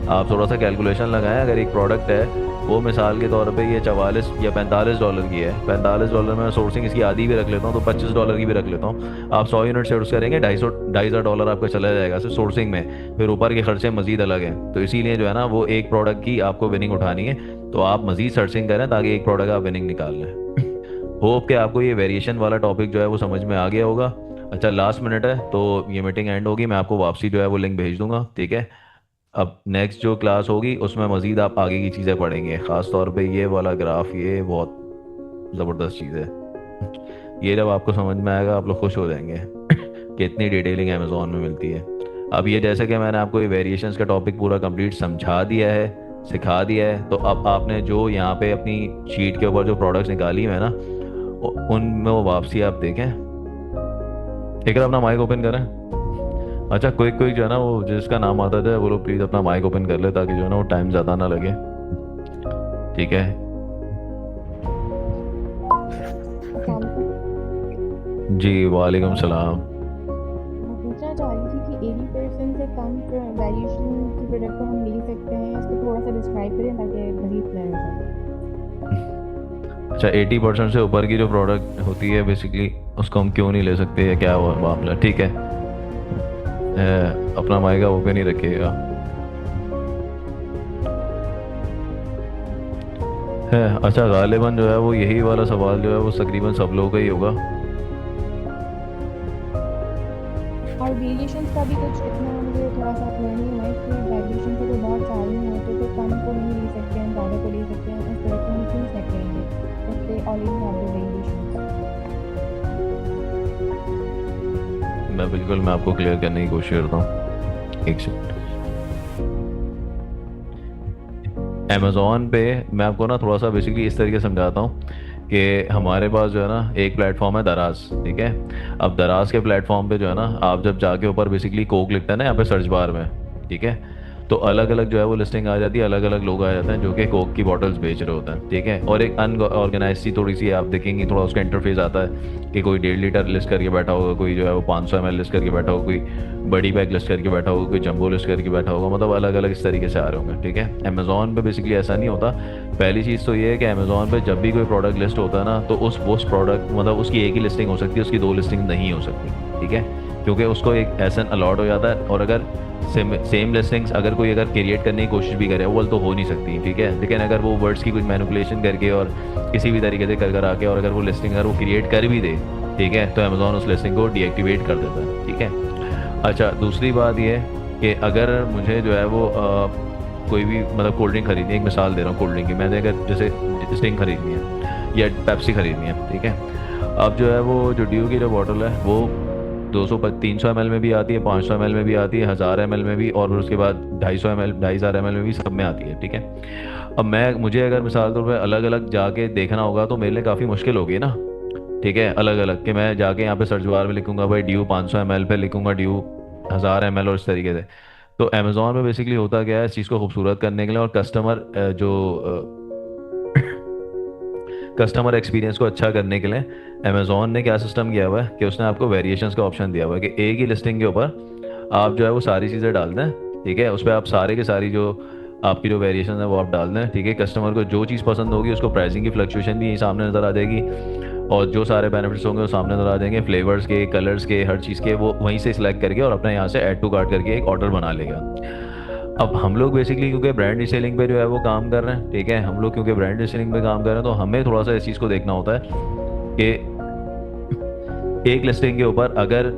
आप थोड़ा सा कैलकुलेशन लगाएं, अगर एक प्रोडक्ट है वो मिसाल के तौर पे ये 44 या $45 की है, $45 में सोर्सिंग इसकी आधी भी रख लेता हूँ तो $25 की भी रख लेता हूँ, आप 100 यूनिट सोर्स करेंगे, $250 आपका चला जाएगा सिर्फ सोर्सिंग में, फिर ऊपर के खर्चे मजीद अलग हैं। तो इसीलिए जो है ना वो एक प्रोडक्ट की आपको विनिंग उठानी है, तो आप मजीद सर्चिंग करें ताकि एक प्रोडक्ट आप विनिंग निकाल लें। होप कि आपको ये वेरिएशन वाला टॉपिक जो है वो समझ में आ गया होगा। अच्छा, लास्ट मिनट है तो ये मीटिंग एंड होगी, मैं आपको वापसी जो है वो लिंक भेज दूंगा, ठीक है। अब नेक्स्ट जो क्लास होगी उसमें मज़ीद आप आगे की चीज़ें पढ़ेंगे, ख़ास तौर पे ये वाला ग्राफ, ये बहुत ज़बरदस्त चीज़ है। ये जब आपको समझ में आएगा आप लोग खुश हो जाएंगे कि इतनी डिटेलिंग अमेज़ॉन में मिलती है। अब ये जैसे कि मैंने आपको ये वेरिएशंस का टॉपिक पूरा कंप्लीट समझा दिया है, सिखा दिया है, तो अब आपने जो यहाँ पे अपनी शीट के ऊपर जो प्रोडक्ट्स निकाली है ना, उनमें वो वापसी आप देखें। एक बार अपना माइक ओपन करें। अच्छा, क्विक क्विक जो है ना वो जिसका नाम आता है वो लोग प्लीज़ अपना माइक ओपन कर ले, ताकि जो है ना वो टाइम ज़्यादा ना लगे, ठीक है। जी वालेकुम सलाम। पूछना चाह रही थी कि 80% से कम वैल्यूएशन की प्रोडक्ट को हम ले सकते हैं, इसको थोड़ा सा डिस्क्राइब करें ताकि मज़ीद क्लियर हो जाए। अच्छा, 80% से ऊपर की जो प्रोडक्ट होती है बेसिकली उसको हम क्यों नहीं ले सकते, या क्या हुआ मामला, ठीक है। अपना माइक ओपन ही रखिएगा। है अच्छा, गालिबन जो है वो यही वाला सवाल जो है वो तकरीबन सब लोगों का ही होगा। और वेरिएशंस का भी कुछ इतना मुझे थोड़ा सा क्लियर नहीं हुआ है कि वेरिएशन तो बहुत सारे हैं, तो कम को नहीं ले सकते हैं, ज़्यादा को ले सकते हैं, इस तरह से हम क्यों सेट करेंगे, इससे ऑलरेडी हैव द वेरिएशंस। मैं आपको क्लियर करने की कोशिश करता हूँ, एक सेकंड। अमेज़ॉन पे मैं आपको ना थोड़ा सा बेसिकली इस तरीके से समझाता हूँ कि हमारे पास जो है ना एक प्लेटफॉर्म है दराज, ठीक है। अब दराज के प्लेटफॉर्म पे जो है ना आप जब जाके ऊपर बेसिकली कोक लिखते हैं ना यहाँ पे सर्च बार में, ठीक है, तो अलग अलग जो है वो लिस्टिंग आ जाती है, अलग अलग लोग आ जाते हैं जो कि कोक की बॉटल्स बेच रहे होते हैं, ठीक है। और एक अनऑर्गेनाइज सी थोड़ी सी आप देखेंगे, थोड़ा उसका इंटरफेस आता है कि कोई 1.5 लीटर लिस्ट करके बैठा होगा, कोई जो है वो 500 ml लिस्ट करके बैठा होगा, कोई बड़ी बैग लिस्ट करके बैठा होगा, कोई जंबो लिस्ट करके बैठा होगा, मतलब अलग अलग इस तरीके से आ रहे होंगे, ठीक है। अमेज़ॉन पे बेसिकली ऐसा नहीं होता। पहली चीज़ तो ये है कि अमेज़ॉन पे जब भी कोई प्रोडक्ट लिस्ट होता है ना, तो उस प्रोडक्ट मतलब उसकी एक ही लिस्टिंग हो सकती है, उसकी 2 लिस्टिंग नहीं हो सकती, ठीक है, क्योंकि उसको एक एसन अलॉट हो जाता है। और अगर सेम लिस्टिंग्स अगर कोई अगर क्रिएट करने की कोशिश भी करे वो तो हो नहीं सकती, ठीक है। लेकिन अगर वो वर्ड्स की कुछ मैनिपुलेशन करके और किसी भी तरीके से कर आके और अगर वो लिस्टिंग अगर वो क्रिएट कर भी दे, ठीक है, तो अमेज़ॉन उस लिस्टिंग को डीएक्टिवेट कर देता है, ठीक है। अच्छा, दूसरी बात ये है कि अगर मुझे जो है वो कोई भी मतलब कोल्ड ड्रिंक खरीदनी है, एक मिसाल दे रहा हूँ कोल्ड ड्रिंक की, मैंने अगर जैसे स्टिंग खरीदनी है या पेप्सी खरीदनी है, ठीक है। अब जो है वो जो ड्यू की जो बॉटल है वो 200 300 ml में भी आती है, 500 ml में भी आती है, 1000 ml में भी, और फिर उसके बाद 250 ml 2500 ml में भी, सब में आती है, ठीक है। अब मुझे अगर मिसाल तौर पर अलग अलग जाके देखना होगा तो मेरे लिए काफ़ी मुश्किल होगी ना, ठीक है। अलग अलग कि मैं जाके यहाँ पे सर्च बार में लिखूंगा भाई ड्यू 500 ml पे लिखूंगा ड्यू 1000 ml और इस तरीके से। तो अमेजोन में बेसिकली होता क्या है, इस चीज़ को खूबसूरत करने के लिए और कस्टमर एक्सपीरियंस को अच्छा करने के लिए अमेजोन ने क्या सिस्टम किया हुआ है कि उसने आपको वेरिएशंस का ऑप्शन दिया हुआ है कि एक ही लिस्टिंग के ऊपर आप जो है वो सारी चीज़ें डाल दें, ठीक है। उस पर आप सारे के सारी जो आपकी जो वेरिएशन है वो आप डाल दें, ठीक है। कस्टमर को जो चीज़ पसंद होगी उसको प्राइसिंग की फ्लक्चुएशन भी यहीं सामने नज़र आ जाएगी, और जो सारे बेनिफिट्स होंगे वो सामने नज़र आ जाएंगे, फ्लेवर्स के, कलर्स के, हर चीज़ के, वो वहीं से सिलेक्ट करके और अपने यहाँ से ऐड टू कार्ट करके एक ऑर्डर बना लेगा। अब हम लोग बेसिकली क्योंकि ब्रांड रीसेलिंग पे जो है वो काम कर रहे हैं, ठीक है, हम लोग क्योंकि ब्रांड रीसेलिंग पे काम कर रहे हैं तो हमें थोड़ा सा इस चीज़ को देखना होता है कि एक लिस्टिंग के ऊपर अगर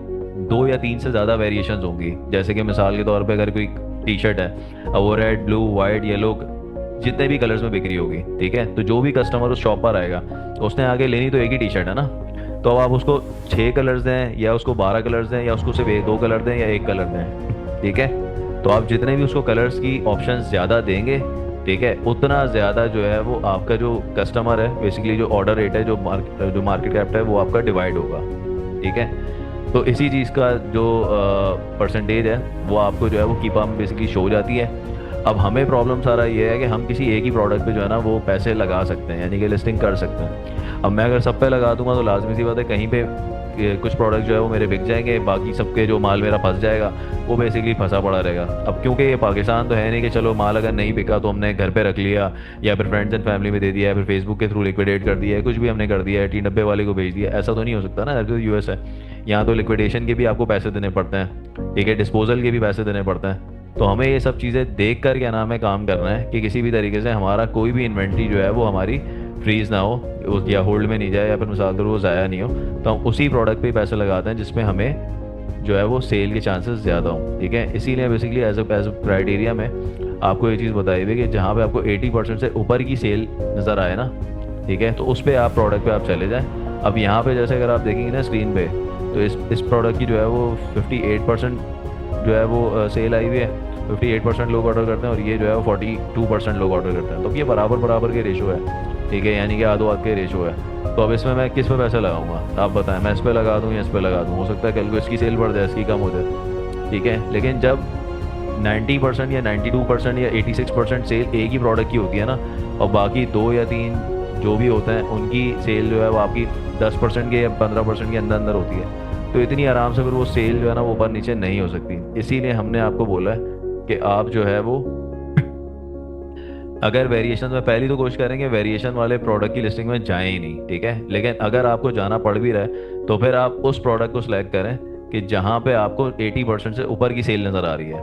2 या 3 से ज़्यादा वेरिएशंस होंगी, जैसे कि मिसाल के तौर पे अगर कोई टी शर्ट है, अब वो रेड, ब्लू, वाइट, येलो, जितने भी कलर्स में बिक्री होगी, ठीक है, तो जो भी कस्टमर उस शॉप पर आएगा तो उसने आगे लेनी तो एक ही टी शर्ट है ना, तो अब आप उसको 6 कलर्स दें या उसको 12 कलर्स दें या उसको सिर्फ 2 कलर दें या 1 कलर दें, ठीक है। तो आप जितने भी उसको कलर्स की ऑप्शंस ज़्यादा देंगे, ठीक है, उतना ज़्यादा जो है वो आपका जो कस्टमर है बेसिकली जो ऑर्डर रेट है, जो मार्केट कैप है वो आपका डिवाइड होगा, ठीक है। तो इसी चीज़ का जो परसेंटेज है वो आपको जो है वो कीपा में बेसिकली शो हो जाती है। अब हमें प्रॉब्लम सारा ये है कि हम किसी एक ही प्रोडक्ट पे जो है ना वो पैसे लगा सकते हैं, यानी कि लिस्टिंग कर सकते हैं। अब मैं अगर सब पे लगा दूंगा तो लाजमी सी बात है कहीं पे कुछ प्रोडक्ट जो है वो मेरे बिक जाएंगे, बाकी सबके जो माल मेरा फंस जाएगा वो बेसिकली फंसा पड़ा रहेगा। अब क्योंकि ये पाकिस्तान तो है नहीं कि चलो माल अगर नहीं बिका तो हमने घर पे रख लिया या फिर फ्रेंड्स एंड फैमिली में दे दिया या फिर फेसबुक के थ्रू लिक्विडेट कर दिया है, कुछ भी हमने कर दिया है, टी डब्बे वाले को भेज दिया, ऐसा तो नहीं हो सकता ना। तो यूएस है, यहाँ तो लिक्विडेशन के भी आपको पैसे देने पड़ते हैं, ठीक है, डिस्पोजल के भी पैसे देने पड़ते हैं। तो हमें ये सब चीज़ें देख कर क्या नाम है काम करना है कि किसी भी तरीके से हमारा कोई भी इन्वेंट्री जो है वो हमारी फ्रीज ना हो या होल्ड में नहीं जाए या फिर मिसाल तौर वो ज़ाया नहीं हो, तो हम उसी प्रोडक्ट पे पैसे लगाते हैं जिसमें हमें जो है वो सेल के चांसेस ज़्यादा हों, ठीक है। इसीलिए बेसिकली एज अ क्राइटेरिया में आपको ये चीज़ बताई हुई कि जहाँ पे आपको 80% से ऊपर की सेल नज़र आए ना, ठीक है, तो उस पर आप प्रोडक्ट पे आप चले जाएँ। अब यहाँ पे जैसे अगर आप देखेंगे ना स्क्रीन पे, तो इस प्रोडक्ट की जो है वो 58% जो है वो सेल आई हुई है, 58% लोग ऑर्डर करते हैं और ये जो है वो 42% लोग ऑर्डर करते हैं। तो ये बराबर बराबर के रेशो है, ठीक है, यानी कि आधो आध के रेशो है। तो अब इसमें मैं किस पे पैसे लगाऊंगा आप बताएं, मैं इस पे लगा दूं या इस पे लगा दूं, हो सकता है कल को इसकी सेल बढ़ जाए, इसकी कम हो जाए, ठीक है। लेकिन जब 90% या 92% या 86% सेल एक ही प्रोडक्ट की होती है ना, और बाकी 2 या 3 जो भी होते हैं उनकी सेल जो है वो आपकी 10% के या 15% के अंदर अंदर होती है, तो इतनी आराम से फिर वो सेल जो है ना वो ऊपर नीचे नहीं हो सकती। इसीलिए हमने आपको बोला है कि आप जो है वो अगर वेरिएशन में पहली तो कोशिश करेंगे वेरिएशन वाले प्रोडक्ट की लिस्टिंग में जाएं ही नहीं, ठीक है। लेकिन अगर आपको जाना पड़ भी रहा है तो फिर आप उस प्रोडक्ट को सिलेक्ट करें कि जहाँ पे आपको 80% से ऊपर की सेल नज़र आ रही है,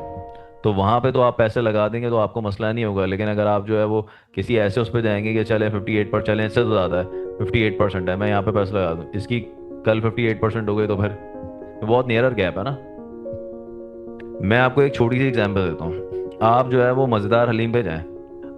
तो वहाँ पे तो आप पैसे लगा देंगे तो आपको मसला नहीं होगा। लेकिन अगर आप जो है वो किसी ऐसे उस पर जाएंगे कि चले 58% चले, इससे तो ज़्यादा है, 58% है, मैं यहाँ पे पैसे लगा दूँ, इसकी कल 58% हो गई तो फिर बहुत नियरर गैप है ना। मैं आपको एक छोटी सी एग्जांपल देता हूँ, आप जो है वो मज़ेदार हलीम पे जाएं,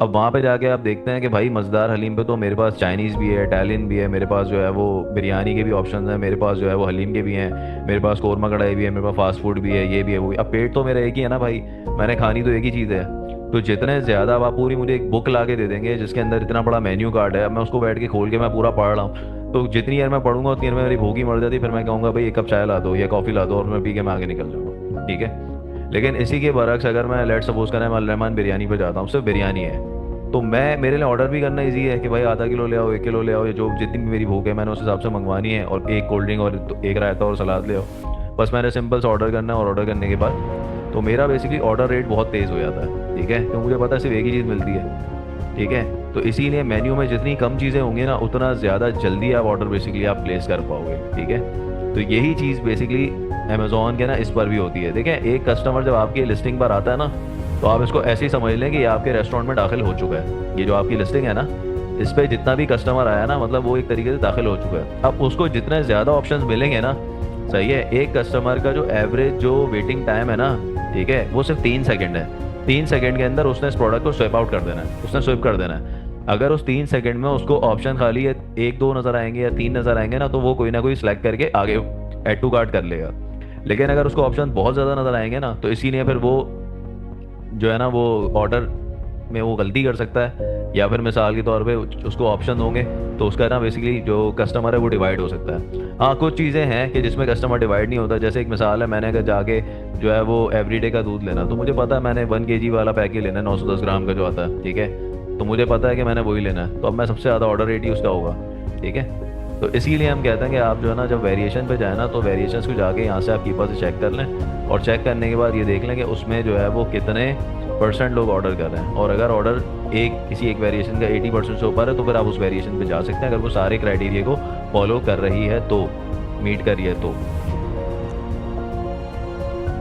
अब वहाँ पे जाके आप देखते हैं कि भाई मज़ेदार हलीम पे तो मेरे पास चाइनीज़ भी है, इटालियन भी है, मेरे पास जो है वो बिरयानी के भी ऑप्शन हैं, मेरे पास जो है वो हलीम के भी हैं, मेरे पास कौरमा कढ़ाई भी है, मेरे पास फास्ट फूड भी है, ये भी है, वो भी। अब पेट तो मेरा एक ही है ना भाई, मैंने खानी तो एक ही चीज़ है। तो जितने ज़्यादा आप पूरी मुझे एक बुक ला के दे देंगे जिसके अंदर इतना बड़ा मेन्यू कार्ड है, अब मैं उसको बैठ के खोल के मैं पूरा पढ़ रहा हूँ, तो जितनी देर मैं पढ़ूंगा उतनी देर में मेरी भूख ही मर जाती, फिर मैं कहूँगा भाई 1 कप चाय ला दो या कॉफ़ी ला दो और मैं पी के मैं आगे निकल जाऊँगा, ठीक है। लेकिन इसी के बरक्स अगर मैं लेट सपोज करें मैं रहमान बिरयानी पे जाता हूँ, सिर्फ बिरयानी है, तो मेरे लिए ऑर्डर भी करना इजी है कि भाई आधा किलो ले आओ, 1 किलो ले आओ, या जो जितनी भी मेरी भूख है मैंने उस हिसाब से मंगवानी है, और 1 कोल्ड ड्रिंक और 1 रायता और सलाद ले आओ, बस मैंने सिंपल से ऑर्डर करना है। और ऑर्डर करने के बाद तो मेरा बेसिकली ऑर्डर रेट बहुत तेज़ हो जाता है, ठीक है, क्योंकि मुझे पता है सिर्फ एक ही चीज़ मिलती है, ठीक है। तो इसीलिए मेन्यू में जितनी कम चीज़ें होंगी ना उतना ज़्यादा जल्दी आप ऑर्डर बेसिकली आप प्लेस कर पाओगे, ठीक है। तो यही चीज़ बेसिकली अमेज़ॉन के ना इस पर भी होती है। देखें, एक कस्टमर जब आपकी लिस्टिंग पर आता है ना, तो आप इसको ऐसे ही समझ लें कि ये आपके रेस्टोरेंट में दाखिल हो चुका है। ये जो आपकी लिस्टिंग है ना, इस पर जितना भी कस्टमर आया ना, मतलब वो एक तरीके से दाखिल हो चुका है। अब उसको जितने ज़्यादा ऑप्शंस मिलेंगे ना, सही है। एक कस्टमर का जो एवरेज जो वेटिंग टाइम है ना, ठीक है, वो सिर्फ 3 सेकंड है। 3 सेकंड के अंदर उसने इस प्रोडक्ट को स्wipe आउट कर देना है, उसने स्विप कर देना है। अगर उस 3 सेकंड में उसको ऑप्शन खाली है 1 2 नजर आएंगे या 3 नजर आएंगे ना, तो वो कोई ना कोई सिलेक्ट करके आगे ऐड टू कार्ट कर लेगा। लेकिन अगर उसको ऑप्शन बहुत ज़्यादा नजर आएंगे ना, तो इसीलिए फिर वो जो है ना वो ऑर्डर में वो गलती कर सकता है, या फिर मिसाल के तौर पे उसको ऑप्शन होंगे तो उसका ना बेसिकली जो कस्टमर है वो डिवाइड हो सकता है। हाँ, कुछ चीज़ें हैं कि जिसमें कस्टमर डिवाइड नहीं होता। जैसे एक मिसाल है, मैंने अगर जाके जो है वो एवरीडे का दूध लेना, तो मुझे पता है मैंने 1 kg वाला पैकेट लेना है, 910 ग्राम का जो आता है, ठीक है, तो मुझे पता है कि मैंने वही लेना है, तो अब मैं सबसे ज़्यादा ऑर्डर रेट ही उसका होगा, ठीक है। तो इसीलिए हम कहते हैं कि आप जो है ना जब वेरिएशन पे जाए ना, तो वेरिएशंस को जाके यहाँ से आप कीपर से चेक कर लें, और चेक करने के बाद ये देख लें कि उसमें जो है वो कितने % लोग ऑर्डर कर रहे हैं। और अगर ऑर्डर किसी एक वेरिएशन का 80% से ऊपर है, तो फिर आप उस वेरिएशन पे जा सकते हैं, अगर वो सारे क्राइटेरिया को फॉलो कर रही है तो, मीट कर रही है तो।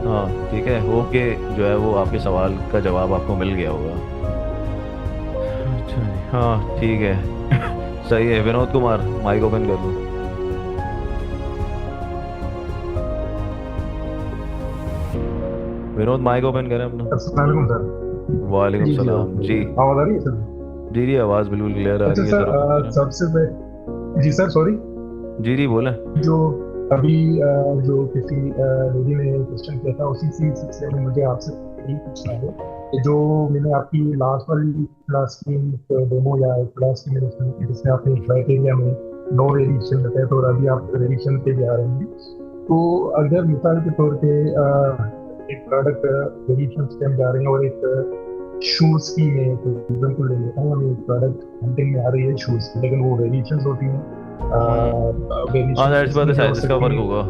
हाँ ठीक है, होप के जो है वो आपके सवाल का जवाब आपको मिल गया होगा। अच्छा जी, हाँ ठीक है। सही है। विनोद कुमार, माइक ओपन कर लो। विनोद माइक ओपन करें अपना। अस्सलाम वालेकुम सर। वालेकुम जी जी सलाम जी। आवाज़ आ रही है सर? जी जी, आवाज़ बिल्कुल क्लियर आ अच्छा रही है सर, सर। सबसे पहले जी सर सॉरी, जी जी बोलें। जो अभी जो किसी लेडी ने क्वेश्चन किया था, उसी सिलसिले में मुझे आपसे यही पूछना है कि जो मैंने आपकी लास्ट वाली क्लास की डेमो या क्लास की मैंने सुनी थी, जिसमें आपने क्राइटेरिया में नो वेरिएशन बताया, तो और अभी आप वेरिएशन पे भी आ रहे हैं, तो अगर मिसाल के तौर पे एक प्रोडक्ट वेरिएशन पे हम जा रहे हैं और एक शूज की मैं एग्जाम्पल ले लेता हूँ, मैं प्रोडक्ट हंटिंग में आ रही है शूज की, लेकिन वो वेरिएशंस होती हैं। हाँ, वेरिएशन दैट्स बात है, साइजेस का फर्क होगा।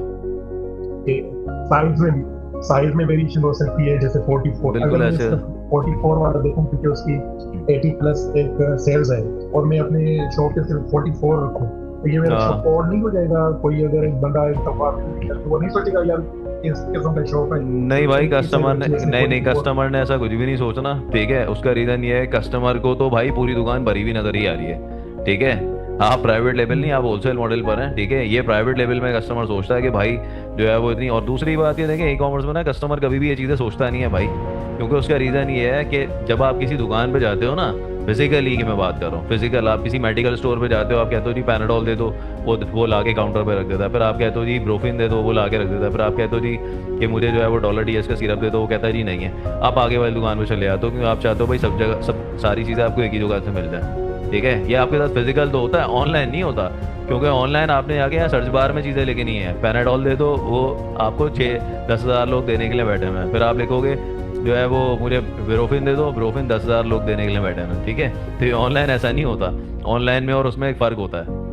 साइज में वेरिएशन हो सकती है, जैसे 44, बिल्कुल अगर मैं ऐसे। इसका 44 वाला देखूं क्योंकि उसकी 80+ एक सेल्स है, और मैं अपने शॉप पे सिर्फ 44 रखूं, तो ये मेरा हाँ। शॉप और नहीं हो जाएगा? कोई अगर एक बंदा एक दफा तो वो नहीं सोचेगा यार इस किस्म का शॉप है? नहीं भाई, इसी कस्टमर ने वजह से नहीं 44 कस्टमर ने ऐसा कुछ भी नहीं सोचना, ठीक है। उसका रीजन ये है, कस्टमर को तो भाई पूरी दुकान भरी हुई नजर ही आ रही है, ठीक है। आप प्राइवेट लेवल नहीं, आप होलसेल मॉडल पर हैं, ठीक है। ये प्राइवेट लेवल में कस्टमर सोचता है कि भाई जो है वो इतनी। और दूसरी बात ये देखें, ई कॉमर्स में ना कस्टमर कभी भी ये चीज़ें सोचता नहीं है भाई, क्योंकि उसका रीज़न ये है कि जब आप किसी दुकान पे जाते हो ना, फिजिकली की मैं बात कर रहा हूँ, फिजिकल, आप किसी मेडिकल स्टोर पे जाते हो, आप कहते हो जी पैनाडोल दे दो, वो ला के काउंटर पे रख देता है। फिर आप कहते हो जी ब्रोफिन दे दो, वो ला के रख देता है। फिर आप कहते हो जी कि मुझे जो है वो $DS का सिरप दे दो, वो कहता है जी नहीं है। आप आगे वाली दुकान पे चले आते हो, क्योंकि आप चाहते हो भाई सब जगह सब सारी चीज़ें आपको एक ही जगह से मिल जाए, ठीक है। ये आपके साथ फिजिकल तो होता है, ऑनलाइन नहीं होता, क्योंकि ऑनलाइन आपने जाके यहाँ सर्च बार में चीज़ें लेके नहीं है, पैनाडोल दे दो, वो आपको 6-10 हज़ार लोग देने के लिए बैठे हुए हैं। फिर आप लिखोगे जो है वो मुझे ब्रोफिन दे दो, ब्रोफिन 10,000 लोग देने के लिए बैठे हैं, ठीक है। तो ये ऑनलाइन ऐसा नहीं होता, ऑनलाइन में और उसमें एक फ़र्क होता है।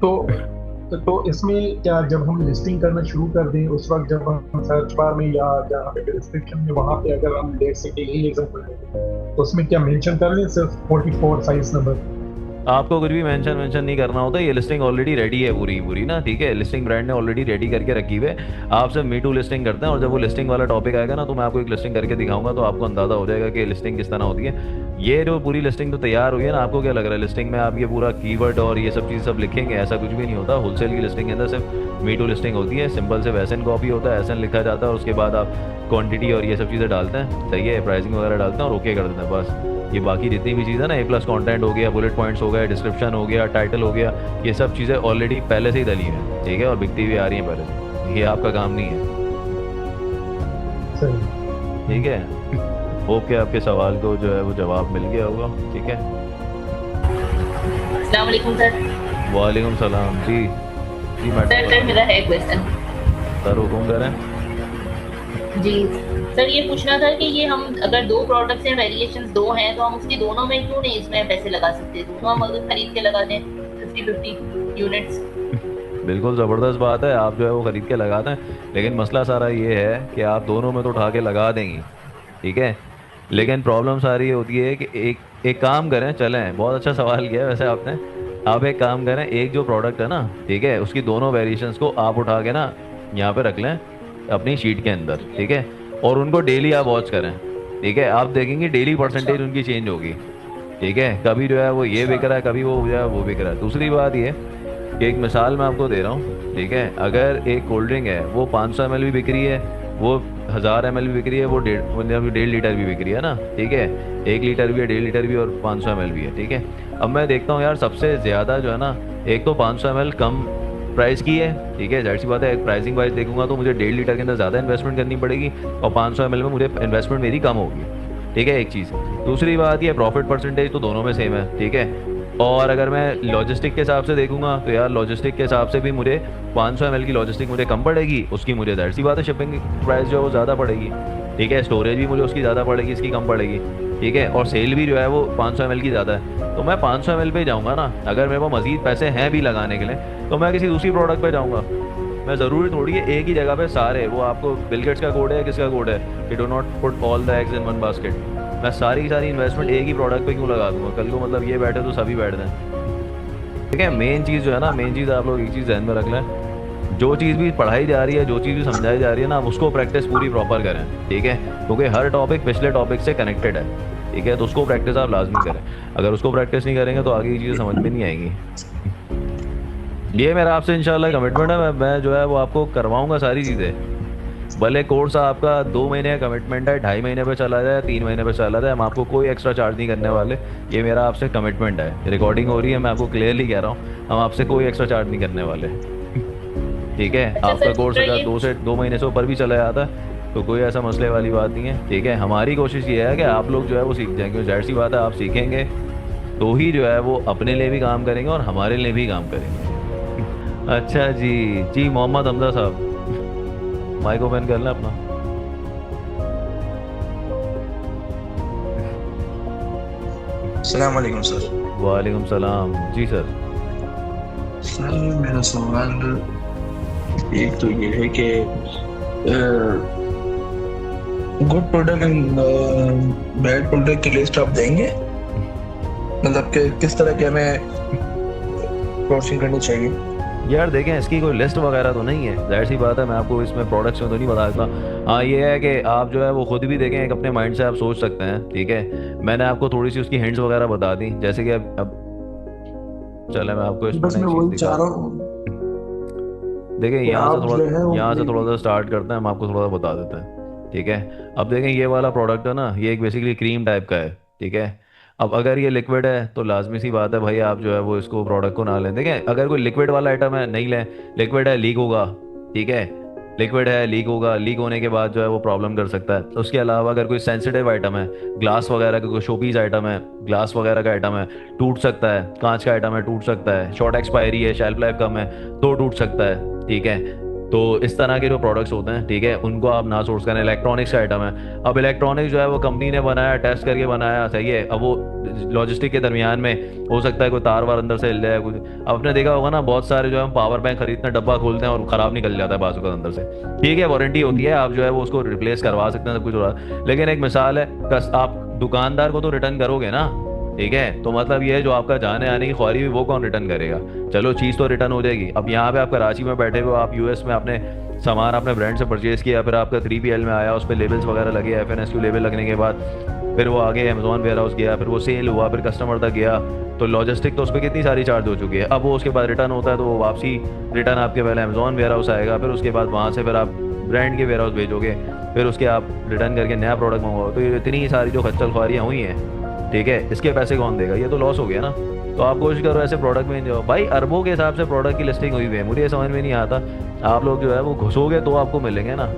तो इसमें क्या जब हम लिस्टिंग करना शुरू कर दें, उस वक्त जब हम सर्च बार में या जहाँ पे डिस्क्रिप्शन में वहाँ पे अगर हम देख सके यही एग्जांपल तो उसमें क्या मेंशन कर लें सिर्फ 44 साइज नंबर? आपको कुछ भी मेंशन नहीं करना होता, ये लिस्टिंग ऑलरेडी रेडी है पूरी ना, ठीक है। लिस्टिंग ब्रांड ने ऑलरेडी रेडी करके रखी हुई है, आप सिर्फ मी टू लिस्टिंग करते हैं। और जब वो लिस्टिंग वाला टॉपिक आएगा ना, तो मैं आपको एक लिस्टिंग करके दिखाऊंगा, तो आपको अंदाजा हो जाएगा कि लिस्टिंग किस तरह होती है। ये जो पूरी लिस्टिंग तो तैयार हुई है ना, आपको क्या लग रहा है लिस्टिंग में आप ये पूरा कीवर्ड और ये सब चीज़ सब लिखेंगे? ऐसा कुछ भी नहीं होता। होलसेल की लिस्टिंग के अंदर सिर्फ मी टू लिस्टिंग होती है, सिंपल से वैसन कॉपी होता है, एसन लिखा जाता है, और उसके बाद आप क्वांटिटी और ये सब चीज़ें डालते हैं, सही है, प्राइसिंग वगैरह डालते हैं और ओके कर देते हैं, बस। ये बाकी जितनी भी चीज़ें ना, A+ कंटेंट हो गया, बुलेट पॉइंट्स हो गया, डिस्क्रिप्शन हो गया, टाइटल हो गया, ये सब चीज़ें ऑलरेडी पहले से ही डली हैं, ठीक है, और बिकती हुई आ रही हैं पहले से। ये आपका काम नहीं है, सही, ठीक है। होप के आपके सवाल को जो है वो जवाब मिल गया होगा, ठीक है। अस्सलाम वालेकुम सर। वालेकुम सलाम जी। जी सर मैडम, मेरा है क्वेश्चन। सर हुकुम करें। जी सर, ये पूछना था कि ये हम अगर 2 प्रोडक्ट्स हैं, वेरिएशंस 2 हैं, तो हम उसकी दोनों में क्यों नहीं इसमें पैसे लगा सकते? दोनों हम अगर खरीद के लगा दें 50-50 यूनिट्स। बिल्कुल ज़बरदस्त बात है, आप जो है वो ख़रीद के लगाते हैं, लेकिन मसला सारा ये है कि आप दोनों में तो उठा के लगा देंगी, ठीक है। लेकिन प्रॉब्लम सारी ये होती है कि एक काम करें, चलें, बहुत अच्छा सवाल किया है वैसे आपने। आप एक काम करें, एक जो प्रोडक्ट है ना, ठीक है, उसकी दोनों वेरिएशंस को आप उठा के ना यहाँ पे रख लें अपनी शीट के अंदर, ठीक है, और उनको डेली आप वॉच करें, ठीक है। आप देखेंगे डेली परसेंटेज उनकी चेंज होगी, ठीक है। कभी जो है वो ये बिक रहा है, कभी वो जो है वो बिक रहा है। दूसरी बात ये एक मिसाल मैं आपको दे रहा हूँ, ठीक है। अगर एक कोल्ड ड्रिंक है वो 500 ml भी बिक रही है, वो 1000 ml भी बिक रही है, वो 1.5 लीटर भी बिक रही है ना, ठीक है। 1 लीटर भी है, 1.5 लीटर भी और 500 ml भी है, ठीक है। अब मैं देखता हूँ यार सबसे ज़्यादा जो है ना, एक तो 500 ml कम प्राइस की है, ठीक है, जाहिर सी बात है। एक प्राइसिंग वाइज देखूंगा तो मुझे 1.5 लीटर के अंदर ज़्यादा इन्वेस्टमेंट करनी पड़ेगी और 500 ml में मुझे इन्वेस्टमेंट मेरी कम होगी, ठीक है, एक चीज़। दूसरी बात ये प्रॉफिट परसेंटेज तो दोनों में सेम है, ठीक है। और अगर मैं लॉजिस्टिक के हिसाब से देखूंगा तो यार लॉजिस्टिक के हिसाब से भी मुझे 500 ml की लॉजिस्टिक मुझे कम पड़ेगी, उसकी मुझे जाहिर सी बात है शिपिंग प्राइस जो है वो ज़्यादा पड़ेगी, ठीक है। स्टोरेज भी मुझे उसकी ज़्यादा पड़ेगी, इसकी कम पड़ेगी, ठीक है। और सेल भी जो है वो 500 ml की ज़्यादा है, तो मैं 500 ml पे जाऊँगा ना। अगर मेरे को मज़ीद पैसे हैं भी लगाने के लिए तो मैं किसी दूसरी प्रोडक्ट पे जाऊँगा। मैं ज़रूरी थोड़ी है एक ही जगह पे सारे, वो आपको बिल गेट्स का कोड है, किसका कोड है कि do not put all the eggs in one basket. मैं सारी की सारी इन्वेस्टमेंट एक ही प्रोडक्ट पे क्यों लगा दूंगा? कल को मतलब ये बैठे तो सभी बैठ जाएं, ठीक है। मेन चीज़ जो है ना, मेन चीज़ आप लोग एक चीज़ ध्यान में रख लें, जो चीज़ भी पढ़ाई जा रही है, जो चीज़ भी समझाई जा रही है ना, उसको प्रैक्टिस पूरी प्रॉपर करें, ठीक है। क्योंकि हर टॉपिक पिछले टॉपिक से कनेक्टेड है, ठीक है। तो उसको प्रैक्टिस आप लाजमी करें। अगर उसको प्रैक्टिस नहीं करेंगे तो आगे की चीज़ें समझ में नहीं आएंगी। ये मेरा आपसे इंशाल्लाह कमिटमेंट है, मैं जो है वो आपको करवाऊंगा सारी चीज़ें। भले कोर्स आपका 2 महीने का कमिटमेंट है, 2.5 महीने पे चला जाए, 3 महीने पे चला जाए, हम आपको कोई एक्स्ट्रा चार्ज नहीं करने वाले। ये मेरा आपसे कमिटमेंट है। रिकॉर्डिंग हो रही है, मैं आपको क्लियरली कह रहा हूँ, हम आपसे कोई एक्स्ट्रा चार्ज नहीं करने वाले, ठीक है। आपका कोर्स अगर 2 महीने से ऊपर भी चला जाता है तो कोई ऐसा मसले वाली बात नहीं है, ठीक है। हमारी कोशिश ये है कि आप लोग जो है वो सीख जाएं, क्योंकि जाहिर सी बात है आप सीखेंगे तो ही जो है वो अपने लिए भी काम करेंगे और हमारे लिए भी काम करेंगे। अच्छा जी, जी मोहम्मद हमजा साहब, माइक ओपन कर लें अपना। अस्सलाम वालेकुम सर। वालेकुम सलाम जी सर। सर मेरा सवाल एक तो ये है कि good product and bad product की लिस्ट आप देंगे, मतलब कि किस तरह के हमें क्रॉसिंग करनी चाहिए? यार देखें, इसकी कोई लिस्ट वगैरह तो नहीं है, जाहिर सी बात है, मैं आपको इसमें प्रोडक्ट्स में तो नहीं बता सकता। हाँ ये है कि आप जो है वो खुद भी देखें, एक अपने माइंड से आप सोच सकते हैं, ठीक है। मैंने आपको थोड़ी सी उसकी हिंट्स वगैरह बता दी, जैसे कि अब चले मैं आपको इसमें बस मैं एक वही चीज़ चाह दिखा। रहा हूँ देखें कि यहाँ आप से जो है वो थोड़ा अपनी- सा स्टार्ट करते हैं, हम आपको थोड़ा सा बता देते हैं, ठीक है। अब देखें ये वाला प्रोडक्ट है ना, ये एक बेसिकली क्रीम टाइप का है, ठीक है। अब अगर ये लिक्विड है तो लाजमी सी बात है भाई आप जो है वो इसको प्रोडक्ट को ना लें। देखें अगर कोई लिक्विड वाला आइटम है नहीं लें, लिक्विड है लीक होगा, ठीक है। लिक्विड है लीक होगा, लीक होने के बाद जो है वो प्रॉब्लम कर सकता है। उसके अलावा अगर कोई सेंसिटिव आइटम है, ग्लास वगैरह का कोई शोपीस आइटम है, ग्लास वगैरह का आइटम है, टूट सकता है। कांच का आइटम है, टूट सकता है। शॉर्ट एक्सपायरी है, शेल्फ लाइफ कम है तो टूट सकता है, ठीक है। तो इस तरह के जो प्रोडक्ट्स होते हैं, ठीक है, उनको आप ना सोर्स करें। इलेक्ट्रॉनिक्स का आइटम है, अब इलेक्ट्रॉनिक्स जो है वो कंपनी ने बनाया, टेस्ट करके बनाया, सही है। अब वो लॉजिस्टिक के दरमियान में हो सकता है कोई तार वार अंदर से हिल जाए कुछ। अब आपने देखा होगा ना, बहुत सारे जो है पावर बैंक खरीदते हैं, डब्बा खोलते हैं और ख़राब निकल जाता है बाजू का अंदर से, ठीक है। वारंटी होती है, आप जो है वो उसको रिप्लेस करवा सकते हैं, सब कुछ हो रहा है। लेकिन एक मिसाल है, आप दुकानदार को तो रिटर्न करोगे ना, ठीक है। तो मतलब ये है जो आपका जाने आने की ख्वारी हुई वो कौन रिटर्न करेगा? चलो चीज़ तो रिटर्न हो जाएगी। अब यहाँ पे आप कराची में बैठे हुए, आप यूएस में आपने सामान अपने ब्रांड से परचेज़ किया, फिर आपका 3PL में आया, उस पर लेबल्स वगैरह लगे, FNSQ लेबल लगने के बाद फिर वो आगे अमेजोन वेयर हाउस गया, फिर वो सेल हुआ, फिर कस्टमर तक गया, तो लॉजिस्टिक तो उस पर कितनी सारी चार्ज हो चुकी है। अब वो उसके बाद रिटर्न होता है तो वो वापसी रिटर्न आपके पहले अमेजोन वेयर हाउस आएगा, फिर उसके बाद वहाँ से फिर आप ब्रांड के वेयर हाउस भेजोगे, फिर उसके आप रिटर्न करके नया प्रोडक्ट मंगवाओ। तो ये इतनी सारी जो खच्चल ख्वारियाँ हुई हैं, ठीक है, इसके पैसे कौन देगा? ये तो लॉस हो गया ना। तो आप कोशिश करो ऐसे प्रोडक्ट में जाओ भाई। अरबों के हिसाब से प्रोडक्ट की लिस्टिंग हुई हुई है, मुझे ये समझ में नहीं आता। आप लोग जो है वो घुसोगे तो आपको मिलेंगे ना।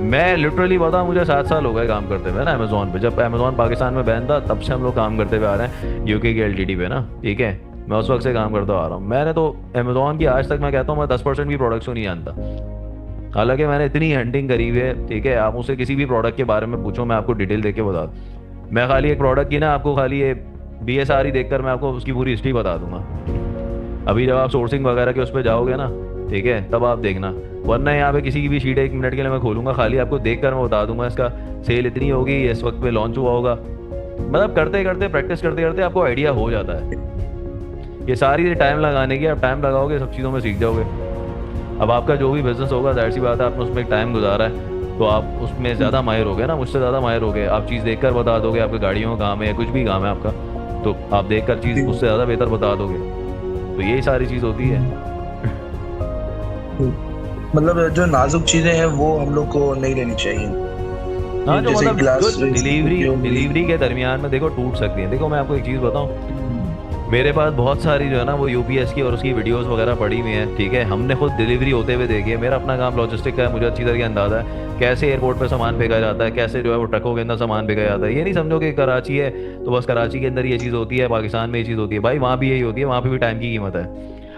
मैं लिटरली बताऊं, मुझे 7 साल हो गए काम करते हुए ना अमेजोन पे। जब अमेजोन पाकिस्तान में बैन था तब से हम लोग काम करते हुए आ रहे हैं यूके की LTD पे ना, ठीक है। मैं उस वक्त से काम करता आ रहा हूँ। मैंने तो अमेजोन की आज तक मैं कहता हूँ मैं 10% भी प्रोडक्ट्स को नहीं जानता, हालांकि मैंने इतनी हंटिंग करी हुई है, ठीक है। आप मुझसे किसी भी प्रोडक्ट के बारे में पूछो, मैं आपको डिटेल देके बता दूँ। मैं खाली एक प्रोडक्ट की ना आपको खाली ये BSR ही देखकर मैं आपको उसकी पूरी हिस्ट्री बता दूंगा। अभी जब आप सोर्सिंग वगैरह के उस पर जाओगे ना, ठीक है, तब आप देखना। वरना यहाँ पे किसी की भी शीट 1 मिनट के लिए मैं खोलूंगा, खाली आपको देखकर मैं बता दूंगा इसका सेल इतनी होगी, इस वक्त पे लॉन्च हुआ होगा। मतलब करते करते प्रैक्टिस करते करते आपको आइडिया हो जाता है। ये सारी टाइम लगाने की, आप टाइम लगाओगे सब चीज़ों में सीख जाओगे। अब आपका जो भी बिजनेस होगा, जाहिर सी बात है आपने उसमें एक टाइम गुजारा है तो आप उसमें ज़्यादा माहिर हो गए ना, मुझसे ज़्यादा माहिर हो गए। आप चीज़ देखकर बता दोगे, आपके गाड़ियों का काम है या कुछ भी काम है आपका, तो आप देखकर चीज़ उससे ज़्यादा बेहतर बता दोगे। तो यही सारी चीज़ होती है। मतलब जो नाजुक चीजें हैं वो हम लोग को नहीं लेनी चाहिए। हाँ, जो जैसे मतलब ग्लास जो डिलीवरी के दरमियान में देखो टूट सकती है। देखो मैं आपको एक चीज़ बताऊँ, मेरे पास बहुत सारी जो है ना वो यूपीएस की और उसकी वीडियोस वगैरह पड़ी हुई हैं, ठीक है। हमने खुद डिलीवरी होते हुए देखी है। मेरा अपना काम लॉजिस्टिक का है, मुझे अच्छी तरह से अंदाज़ा है कैसे एयरपोर्ट पे सामान फेंका जाता है, कैसे जो है वो ट्रकों के अंदर सामान फेंका जाता है। ये नहीं समझो कि कराची है तो बस कराची के अंदर ये चीज़ होती है, पाकिस्तान में ये चीज़ होती है। भाई वहाँ भी यही होती है, वहाँ पे भी टाइम की कीमत है।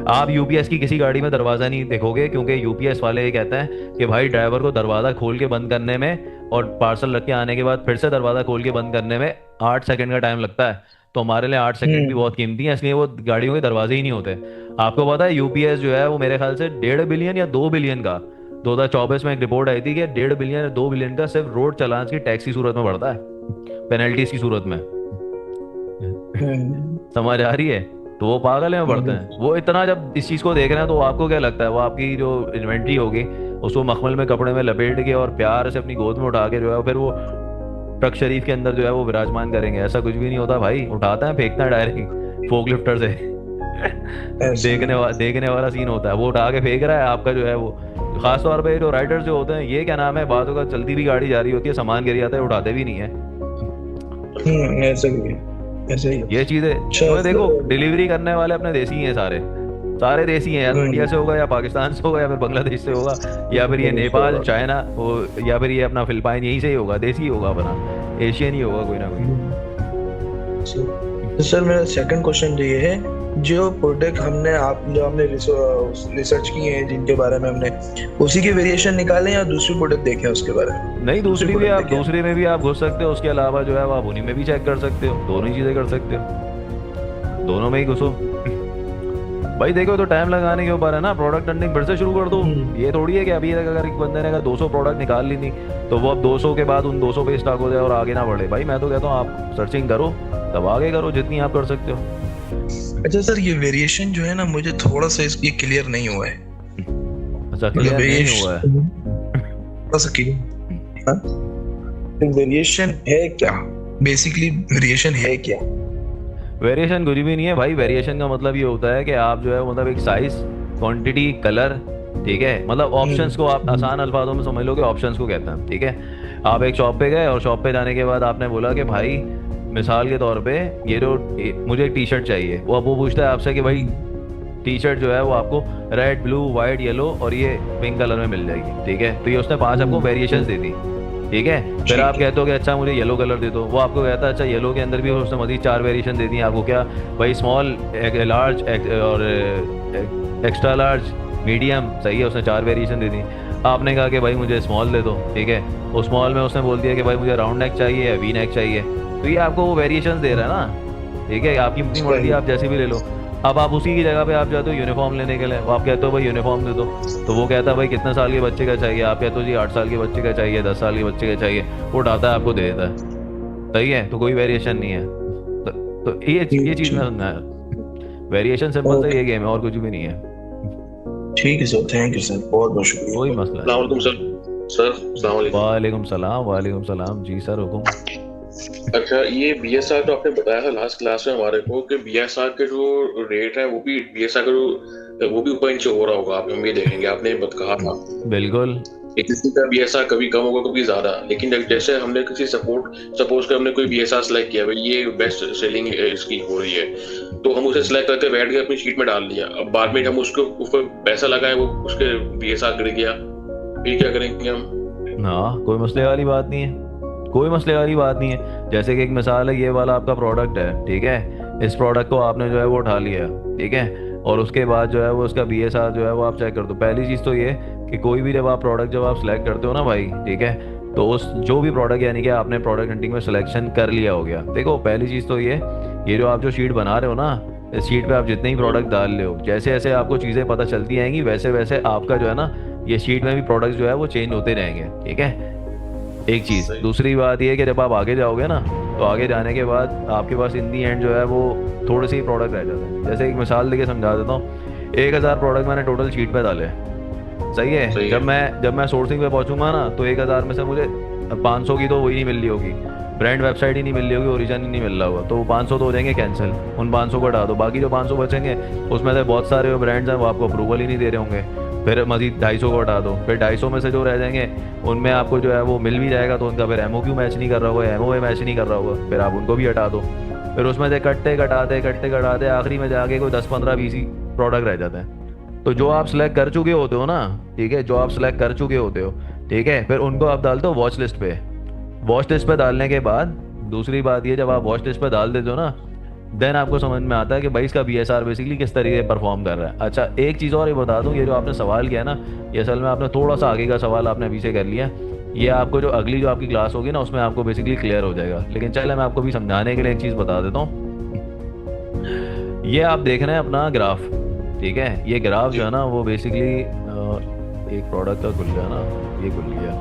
आप यूपीएस की किसी गाड़ी में दरवाज़ा नहीं देखोगे, क्योंकि यूपीएस वाले ये कहते हैं कि भाई ड्राइवर को दरवाज़ा खोल के बंद करने में और पार्सल रख के आने के बाद फिर से दरवाज़ा खोल के बंद करने में 8 सेकंड का टाइम लगता है। तो हमारे लिए 8 सेकंड भी बहुत कीमती है, इसलिए वो गाड़ियों के दरवाजे ही नहीं होते। आपको पता है यूपीएस जो है वो मेरे ख्याल से 1.5 बिलियन या 2 बिलियन का 2024 में एक रिपोर्ट आई थी कि 1.5 बिलियन या 2 बिलियन का सिर्फ रोड चालान की टैक्स की सूरत में बढ़ता है, पेनल्टीज की सूरत में। समझ आ रही है? तो वो पागल है, बढ़ते हैं वो इतना। जब इस चीज़ को देख रहे हैं तो आपको क्या लगता है, वो आपकी जो इन्वेंट्री होगी उसको मखमल में कपड़े में लपेट के और प्यार से अपनी गोद में उठा के जो है फिर वो ट्रक शरीफ के अंदर जो है वो विराजमान करेंगे? ऐसा कुछ भी नहीं होता भाई। उठाता है, फेंकता है डायरेक्ट फोक लिफ्टर से। देखने वाला सीन होता है, वो उठा के फेंक रहा है आपका जो है वो। खासतौर पे जो राइडर्स जो होते हैं, ये क्या नाम है, बातों का चलती भी गाड़ी जा रही होती है, सामान गिर जाता है, उठाते भी नहीं है। ऐसे ही ये चीजें तो देखो, डिलीवरी करने वाले अपने देसी ही हैं, सारे देसी हैं, या तो इंडिया से होगा या पाकिस्तान से होगा या फिर बांग्लादेश से होगा या फिर ये नेपाल, चाइना या फिर ये अपना फिलिपाइन, यहीं से ही होगा, देसी होगा अपना, एशियन ही होगा कोई ना कोई। तो सर मेरा सेकंड क्वेश्चन ये है, जो प्रोडक्ट हमने रिसर्च किए हैं जिनके बारे में हमने उसी के वेरिएशन निकाले या दूसरी प्रोडक्ट देखे उसके बारे में? नहीं, दूसरी में भी आप घुस सकते हो। उसके अलावा जो है आप उन्हीं में भी चेक कर सकते हो, दोनों ही चीजें कर सकते हो, दोनों में ही घुसो। भाई देखो, तो टाइम लगाने के ऊपर है ना, प्रोडक्ट हंटिंग फिर से शुरू कर दो। ये थोड़ी है कि अभी तक अगर एक बंदे ने अगर 200 प्रोडक्ट निकाल ली थी तो वो अब 200 के बाद उन 200 पे स्टॉक हो जाए और आगे ना बढ़े। भाई मैं तो कहता हूँ आप सर्चिंग करो, तब आगे करो जितनी आप कर सकते हो। अच्छा सर, ये वेरिएशन जो है ना, मुझे थोड़ा सा ये क्लियर नहीं हुआ है। अच्छा, क्लियर नहीं हुआ है? थोड़ा सा वेरिएशन है क्या? बेसिकली वेरिएशन है क्या? वेरिएशन कुछ भी नहीं है भाई। वेरिएशन का मतलब ये होता है कि आप जो है मतलब एक साइज, क्वांटिटी, कलर, ठीक है, मतलब ऑप्शंस को आप आसान अल्फाजों में समझ लो कि ऑप्शंस को कहते हैं, ठीक है। आप एक शॉप पे गए और शॉप पे जाने के बाद आपने बोला कि भाई मिसाल के तौर पे ये जो मुझे एक टी शर्ट चाहिए, वो अब वो पूछता है आपसे कि भाई टी शर्ट जो है वो आपको रेड, ब्लू, वाइट, येलो और ये पिंक कलर में मिल जाएगी, ठीक है। तो ये उसने 5 आपको वेरिएशंस दे दी, ठीक है। फिर आप कहते हो कि अच्छा मुझे येलो कलर दे दो, वो आपको कहता है अच्छा येलो के अंदर भी उसने मजीद 4 वेरिएशन दे दी आपको, क्या भाई, स्मॉल, लार्ज और एक्स्ट्रा लार्ज, मीडियम, सही है, उसने 4 वेरिएशन दे दी। आपने कहा कि भाई मुझे स्मॉल दे दो, ठीक है। उस स्मॉल में उसने बोल दिया कि भाई मुझे राउंड नेक चाहिए या वी नेक चाहिए, तो ये आपको वो वेरिएशन दे रहा है ना, ठीक है। आपकी अपनी मर्जी, आप जैसे भी ले लो। अब आप उसी की जगह पे आप जाते हो यूनिफॉर्म लेने के लिए, वो आप कहते हो भाई यूनिफॉर्म दे दो, तो वो कहता है भाई कितने साल के बच्चे का चाहिए, आप कहते हो जी 8 साल के बच्चे का चाहिए, 10 साल के बच्चे का चाहिए, वो उठाता है आपको दे देता है, सही है। तो कोई वेरिएशन नहीं है। तो ये चीज़ में समझना है, वेरिएशन सिंपल से ये गेम है और कुछ भी नहीं है। ठीक है सर, थैंक यू सर, बहुत बहुत शुक्रिया। कोई मसला नहीं। वालेकुम सलाम जी सर, हुकुम। अच्छा, ये बीएसआर तो आपने बताया था लास्ट क्लास में हमारे को कि बीएसआर के जो रेट है वो भी बीएसआर का वो भी ऊपर नीचे हो रहा होगा, आप हम ये देखेंगे, आपने कहा था। बिल्कुल, किसी का बीएसआर कभी कम होगा कभी ज्यादा, लेकिन जैसे हमने किसी सपोज कर हमने कोई बीएसआर सेलेक्ट किया, भाई ये बेस्ट सेलिंग इसकी हो रही है, तो हम उसे सेलेक्ट करके बैठ के अपनी शीट में डाल दिया। अब बाद में हम उसको ऊपर पैसा लगाए, वो उसके बीएसआर गिर गया, फिर क्या करेंगे हम? हाँ, कोई मसले वाली बात नहीं है, कोई मसले वाली बात नहीं है। जैसे कि एक मिसाल है, ये वाला आपका प्रोडक्ट है, ठीक है, इस प्रोडक्ट को आपने जो है वो उठा लिया, ठीक है, और उसके बाद जो है वो उसका बीएसआर जो है वो आप चेक कर दो। पहली चीज़ तो ये कि कोई भी जब आप प्रोडक्ट जब आप सिलेक्ट करते हो ना भाई, ठीक है, तो उस जो भी प्रोडक्ट यानी कि आपने प्रोडक्ट हंटिंग में सिलेक्शन कर लिया हो गया। देखो पहली चीज़ तो ये जो आप जो शीट बना रहे हो ना, इस शीट पे आप जितने ही प्रोडक्ट डाल रहे हो, जैसे जैसे आपको चीज़ें पता चलती आएंगी वैसे वैसे आपका जो है ना ये शीट में भी प्रोडक्ट जो है वो चेंज होते रहेंगे, ठीक है, एक चीज़। दूसरी बात ये है कि जब आप आगे जाओगे ना, तो आगे जाने के बाद आपके पास इन दी एंड जो है वो थोड़े से ही प्रोडक्ट रह जाते हैं। जैसे एक मिसाल देके समझा देता हूँ, 1000 प्रोडक्ट मैंने टोटल शीट पे डाले, सही है, जब मैं सोर्सिंग पे पहुँचूंगा ना, तो 1000 में से मुझे 500 की तो वही नहीं मिल रही होगी, ब्रांड वेबसाइट ही नहीं मिल रही होगी, ओरिजिन ही नहीं मिल रहा होगा, तो वो 500 तो हो जाएंगे कैंसिल, उन 500 को हटा दो, बाकी जो 500 बचेंगे उसमें से बहुत सारे ब्रांड्स हैं वो आपको अप्रूवल ही नहीं दे रहे होंगे, फिर मजीद 250 को हटा दो, फिर 250 में से जो रह जाएंगे उनमें आपको जो है वो मिल भी जाएगा, तो उनका फिर MOQ मैच नहीं कर रहा होगा, MOA मैच नहीं कर रहा होगा, फिर आप उनको भी हटा दो, फिर उसमें से कटते कटाते आखिरी में जाके कोई 10 15 20 ही प्रोडक्ट रह जाते हैं। तो जो आप सेलेक्ट कर चुके होते हो ना, ठीक है, जो आप सेलेक्ट कर चुके होते हो, ठीक है, फिर उनको आप डालते हो वॉच लिस्ट पे। वॉच लिस्ट पे डालने के बाद दूसरी बात ये, जब आप वॉच लिस्ट पे डाल देते हो ना, देन आपको समझ में आता है कि भाई इसका BSR बेसिकली किस तरीके से परफॉर्म कर रहा है। अच्छा एक चीज़ और ये बता दूं, ये जो आपने सवाल किया ना, ये असल में आपने थोड़ा सा आगे का सवाल आपने अभी से कर लिया, ये आपको जो अगली जो आपकी क्लास होगी ना उसमें आपको बेसिकली क्लियर हो जाएगा। लेकिन चले मैं आपको भी समझाने के लिए एक चीज़ बता देता हूँ। ये आप देख रहे हैं अपना ग्राफ, ठीक है, ये ग्राफ जो है ना वो बेसिकली एक प्रोडक्ट का खुल गया ना, ये खुल गया।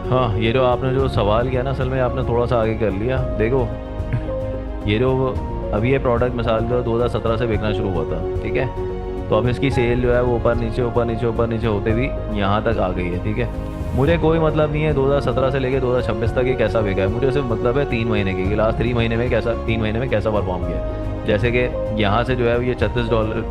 हाँ, ये जो आपने जो सवाल किया ना, असल में आपने थोड़ा सा आगे कर लिया। देखो ये जो अभी ये प्रोडक्ट मिसाल का 2017 से बिकना शुरू हुआ था, ठीक है, तो अब इसकी सेल जो है वो ऊपर नीचे होते हुए यहाँ तक आ गई है, ठीक है। मुझे कोई मतलब नहीं है 2017 से लेके 2026 तक ये कैसा बिका है, मुझे सिर्फ मतलब है 3 महीने की, लास्ट 3 महीने में कैसा परफॉर्म किया है। जैसे कि यहाँ से जो है ये $36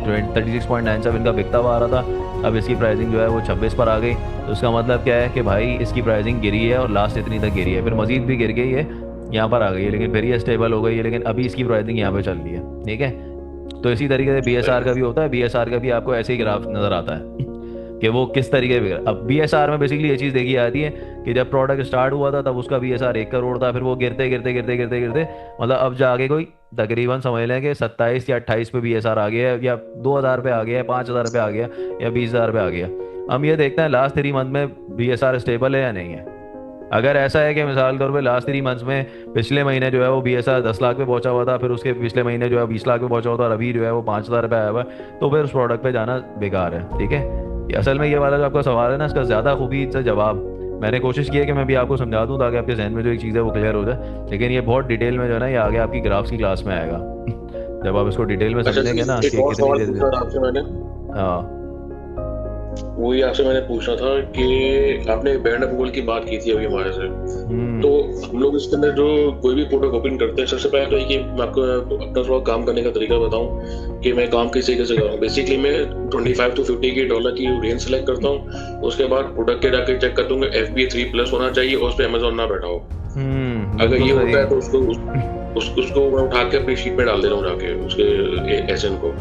36.97 इनका बिकता हुआ आ रहा था, अब इसकी प्राइसिंग जो है वो 26 पर आ गई, तो इसका मतलब क्या है कि भाई इसकी प्राइसिंग गिरी है और लास्ट इतनी तक गिरी है, फिर मजीद भी गिर गई है, यहाँ पर आ गई है, लेकिन फिर ये स्टेबल हो गई है, लेकिन अभी इसकी प्राइसिंग यहाँ पे चल रही है, ठीक है। तो इसी तरीके से BSR का भी होता है, BSR का भी आपको ऐसे ही ग्राफ नज़र आता है कि वो किस तरीके से। अब BSR में बेसिकली ये चीज़ देखी जाती है कि जब प्रोडक्ट स्टार्ट हुआ था तब उसका BSR 1 करोड़ था, फिर वो गिरते मतलब अब जाके कोई तकरीबन समझ लें कि 27 या 28 पे BSR आ गया है, या 2000 पे आ गया है, 5000 पे आ गया, या 20000 पे आ गया। हम ये देखते हैं लास्ट 3 मंथ में BSR स्टेबल है या नहीं है। अगर ऐसा है कि मिसाल के तौर पे लास्ट 3 मंथ्स में पिछले महीने जो है वो BSR 10 लाख पे पहुंचा हुआ था, फिर उसके पिछले महीने जो है 20 लाख पे पहुंचा हुआ था, और अभी जो है वो 5000 पे आया हुआ है, तो फिर उस प्रोडक्ट पे जाना बेकार है, ठीक है। असल में ये वाला जो आपका सवाल है ना, इसका ज़्यादा खूबी से जवाब मैंने कोशिश की है कि मैं भी आपको समझा दूं ताकि आपके जहन में जो एक चीज़ है वो क्लियर हो जाए, लेकिन ये बहुत डिटेल में जो है ना ये आगे आपकी ग्राफ्स की क्लास में आएगा, जब आप इसको डिटेल में समझेंगे ना कि कितनी। हाँ, वही आपसे मैंने पूछना था कि आपने बैंड अप्रूवल की बात की थी अभी हमारे से, तो हम लोग इसके अंदर जो कोई भी प्रोडक्ट ओपन करते हैं, सबसे पहले तो ये मैं आपको अपना थोड़ा काम करने का तरीका बताऊं कि मैं काम किस तरीके से करूँ। बेसिकली मैं 25 to 50 के डॉलर की रेंज सेलेक्ट करता हूँ, उसके बाद प्रोडक्ट के जाके चेक कर दूंगा FBA 3+ होना चाहिए और उस पर अमेजोन ना बैठा हो। अगर ये होता है तो उसको मैं उठा के अपनी शीट पे डाल दे रहा हूँ जाके उसके SN को।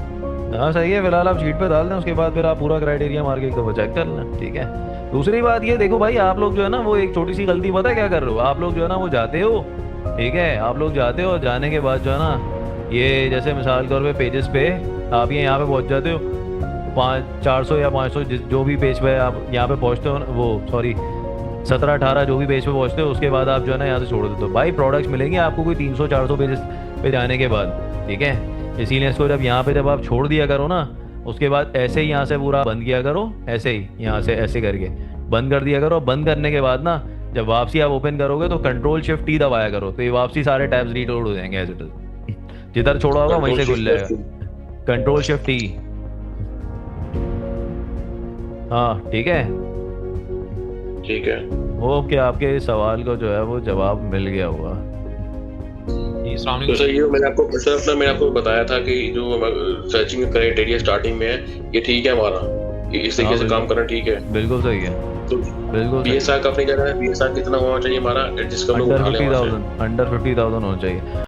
हाँ सही है, फिलहाल आप शीट पे डाल दें, उसके बाद फिर आप पूरा क्राइटेरिया मार के एक दफा चेक कर लें, ठीक है। दूसरी बात ये देखो भाई, आप लोग जो है ना वो एक छोटी सी गलती पता है क्या कर रहे हो, आप लोग जो है ना वो जाते हो, ठीक है, आप लोग जाते हो, जाने के बाद जो है ना ये जैसे मिसाल के तौर पे पेजेस पे आप ये यहाँ पे पहुँच जाते हो, 400 या 500 जो भी पेज पे आप यहाँ पे पहुँचते हो, वो सॉरी 17-18 जो भी पेज पे पहुँचते हो, उसके बाद आप जो है ना यहाँ से छोड़ देते हो। भाई प्रोडक्ट्स मिलेंगे आपको कोई 300-400 पेजेस पे जाने के बाद, ठीक है। इसीलिए इसको जब यहाँ पे जब आप छोड़ दिया करो ना, उसके बाद ऐसे ही यहाँ से पूरा बंद किया करो, ऐसे ही यहाँ से ऐसे करके बंद कर दिया करो। बंद करने के बाद ना जब वापसी आप ओपन करोगे तो Ctrl+Shift+T दबाया करो, तो ये वापसी सारे टैब्स रीलोड हो जाएंगे एज इट इज, जिधर छोड़ा होगा वहीं से खुल जाएगा। Ctrl+Shift+T, हाँ ठीक है, ठीक है, ओके, आपके सवाल को जो है वो जवाब मिल गया होगा। तो सर ये मैंने आपको बताया था कि जो सर्चिंग क्राइटेरिया स्टार्टिंग में है ये ठीक है हमारा, इस तरीके से काम करना ठीक है, बिल्कुल सही है, तो बिल्कुल। BSR का आपने कह रहा है BSR कितना होना चाहिए हमारा, जिसका लोग उठा लें, अंडर 50,000 होना चाहिए।